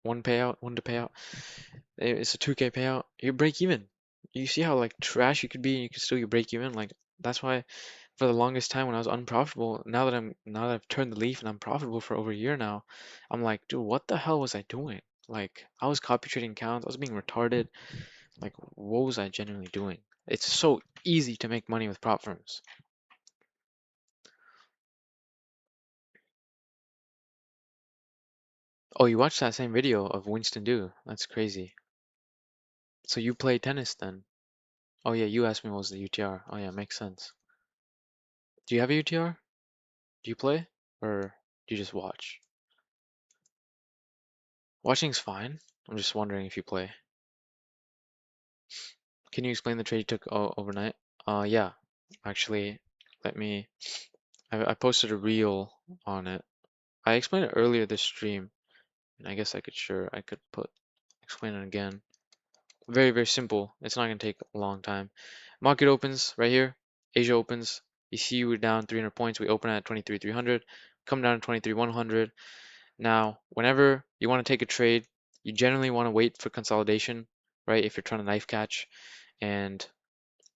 payout, one to payout. It's a 2K payout. You break even. You see how like trash you could be, and you could still you break even. Like that's why for the longest time when I was unprofitable, now that I've turned the leaf and I'm profitable for over a year now, I'm like, dude, what the hell was I doing? Like I was copy trading accounts, I was being retarded. Like what was I genuinely doing? It's so easy to make money with prop firms. Oh, you watched that same video of Winston Do? That's crazy. So you play tennis then? Oh yeah, you asked me what was the UTR. Oh yeah, makes sense. Do you have a UTR? Do you play? Or do you just watch? Watching's fine. I'm just wondering if you play. Can you explain the trade you took overnight? Yeah. Actually, let me. I posted a reel on it. I explained it earlier this stream, and I guess I could explain it again. Very, very simple. It's not going to take a long time. Market opens right here. Asia opens. You see we're down 300 points. We open at 23,300. Come down to 23,100. Now, whenever you want to take a trade, you generally want to wait for consolidation, right? If you're trying to knife catch, and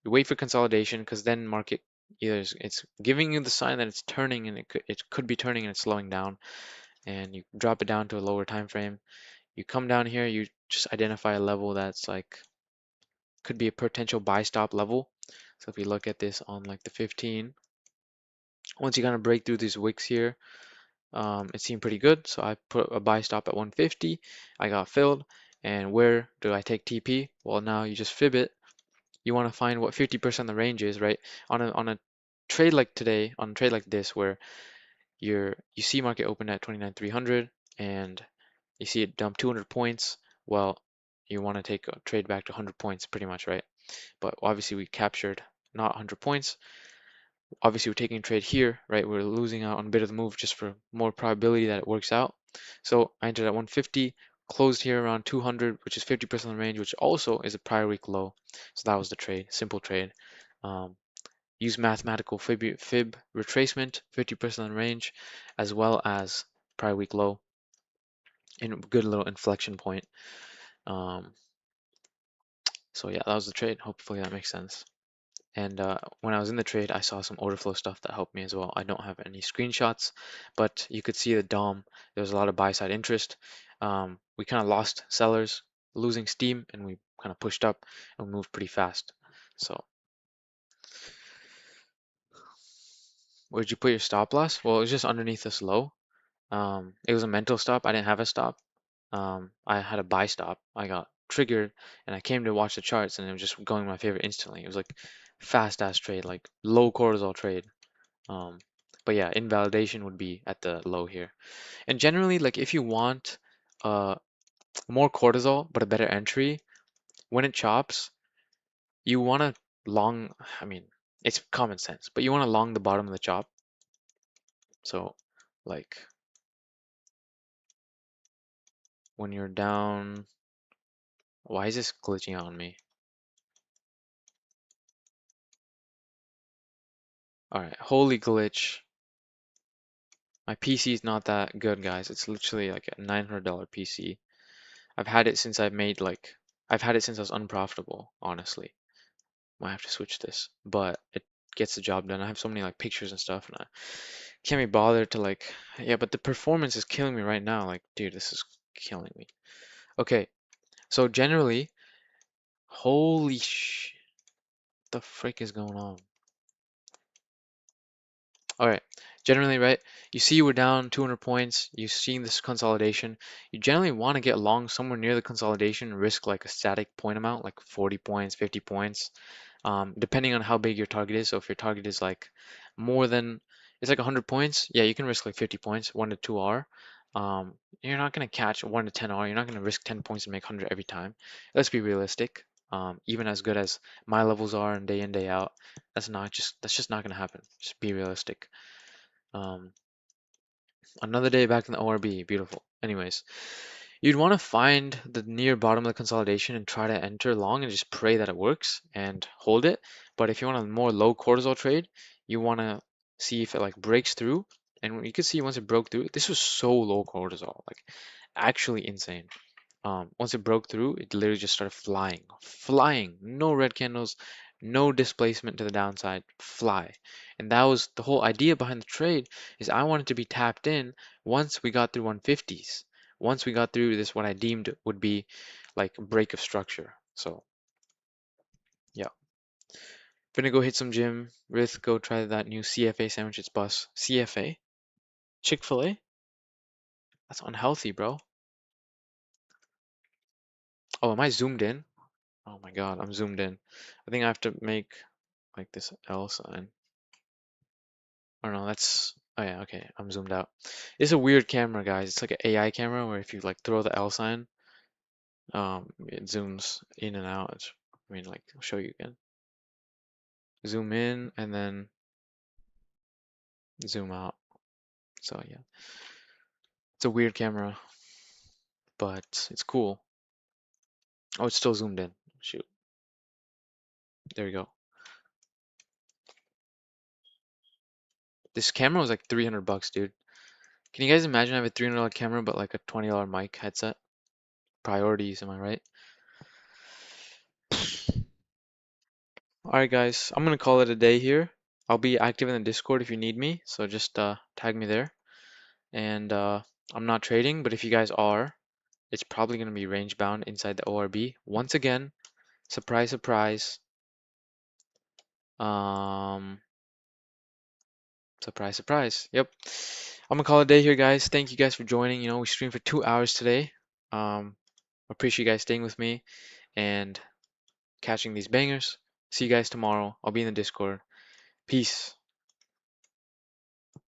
you wait for consolidation because then market either it's giving you the sign that it's turning and it could be turning and it's slowing down, and you drop it down to a lower time frame. You come down here, you just identify a level that's like could be a potential buy stop level. So if we look at this on like the 15, once you kind of break through these wicks here, it seemed pretty good. So I put a buy stop at 150. I got filled. And where do I take TP? Well, now you just fib it. You want to find what 50% of the range is, right? On a trade like today, on a trade like this, where you see market open at 29,300 and you see it dump 200 points. Well, you want to take a trade back to 100 points, pretty much, right? But obviously we captured not 100 points. Obviously we're taking a trade here, right? We're losing out on a bit of the move just for more probability that it works out. So I entered at 150, closed here around 200, which is 50% of the range, which also is a prior week low. So that was the trade, simple trade. Um, use mathematical fib retracement, 50% of the range, as well as prior week low, and a good little inflection point. Um, so yeah, that was the trade. Hopefully that makes sense. And when I was in the trade, I saw some order flow stuff that helped me as well. I don't have any screenshots, but you could see the DOM. There was a lot of buy side interest. We kind of lost sellers, losing steam, and we kind of pushed up and we moved pretty fast. So where'd you put your stop loss? Well, it was just underneath this low. It was a mental stop. I didn't have a stop. I had a buy stop. I got triggered and I came to watch the charts and it was just going in my favor instantly. It was like fast ass trade, like low cortisol trade. Um, but yeah, invalidation would be at the low here. And generally, like if you want uh more cortisol but a better entry, when it chops, you want to long, I mean, it's common sense, but you want to long the bottom of the chop. So like when you're down, why is this glitching out on me? All right, holy glitch. My PC is not that good, guys. It's literally like a $900 PC. I've had it since I've had it since I was unprofitable, honestly. Might have to switch this, but it gets the job done. I have so many like pictures and stuff, and I can't be bothered to like, yeah, but the performance is killing me right now. Like, dude, this is killing me. Okay, so generally, holy sh, the frick is going on? All right, generally, right? You see we're down 200 points. You're seeing this consolidation. You generally want to get long somewhere near the consolidation, risk like a static point amount, like 40 points, 50 points, depending on how big your target is. So if your target is like more than, it's like 100 points, yeah, you can risk like 50 points, 1 to 2 R. You're not going to catch 1 to 10 R. You're not going to risk 10 points and make 100 every time. Let's be realistic. Even as good as my levels are and day in, day out, that's just not going to happen. Just be realistic. Um, Another day back in the ORB, beautiful. Anyways, you'd want to find the near bottom of the consolidation and try to enter long and just pray that it works and hold it. But if you want a more low cortisol trade, you want to see if it like breaks through. And you can see once it broke through, this was so low cortisol, like actually insane. Once it broke through, it literally just started flying. No red candles, no displacement to the downside, fly. And that was the whole idea behind the trade is I wanted to be tapped in once we got through 150s. Once we got through this, what I deemed would be like a break of structure. So yeah, gonna go hit some gym. Rith, go try that new CFA sandwich. It's bus. CFA? Chick-fil-A? That's unhealthy, bro. Oh, am I zoomed in? Oh my God, I'm zoomed in. I think I have to make like this L sign. Oh no, that's, oh yeah, okay, I'm zoomed out. It's a weird camera, guys. It's like an AI camera where if you like throw the L sign, it zooms in and out. I mean, like, I'll show you again. Zoom in and then zoom out. So yeah, it's a weird camera, but it's cool. Oh, it's still zoomed in. Shoot, there we go. This camera was like 300 bucks, dude. Can you guys imagine I have a $300 camera but like a $20 mic headset? Priorities, am I right? Alright guys, I'm gonna call it a day here. I'll be active in the Discord if you need me, so just tag me there. And I'm not trading, but if you guys are, it's probably gonna be range bound inside the ORB. Once again, surprise, surprise. Um, Surprise, surprise. Yep. I'm gonna call it a day here, guys. Thank you guys for joining. You know, we streamed for 2 hours today. Appreciate you guys staying with me and catching these bangers. See you guys tomorrow. I'll be in the Discord. Peace.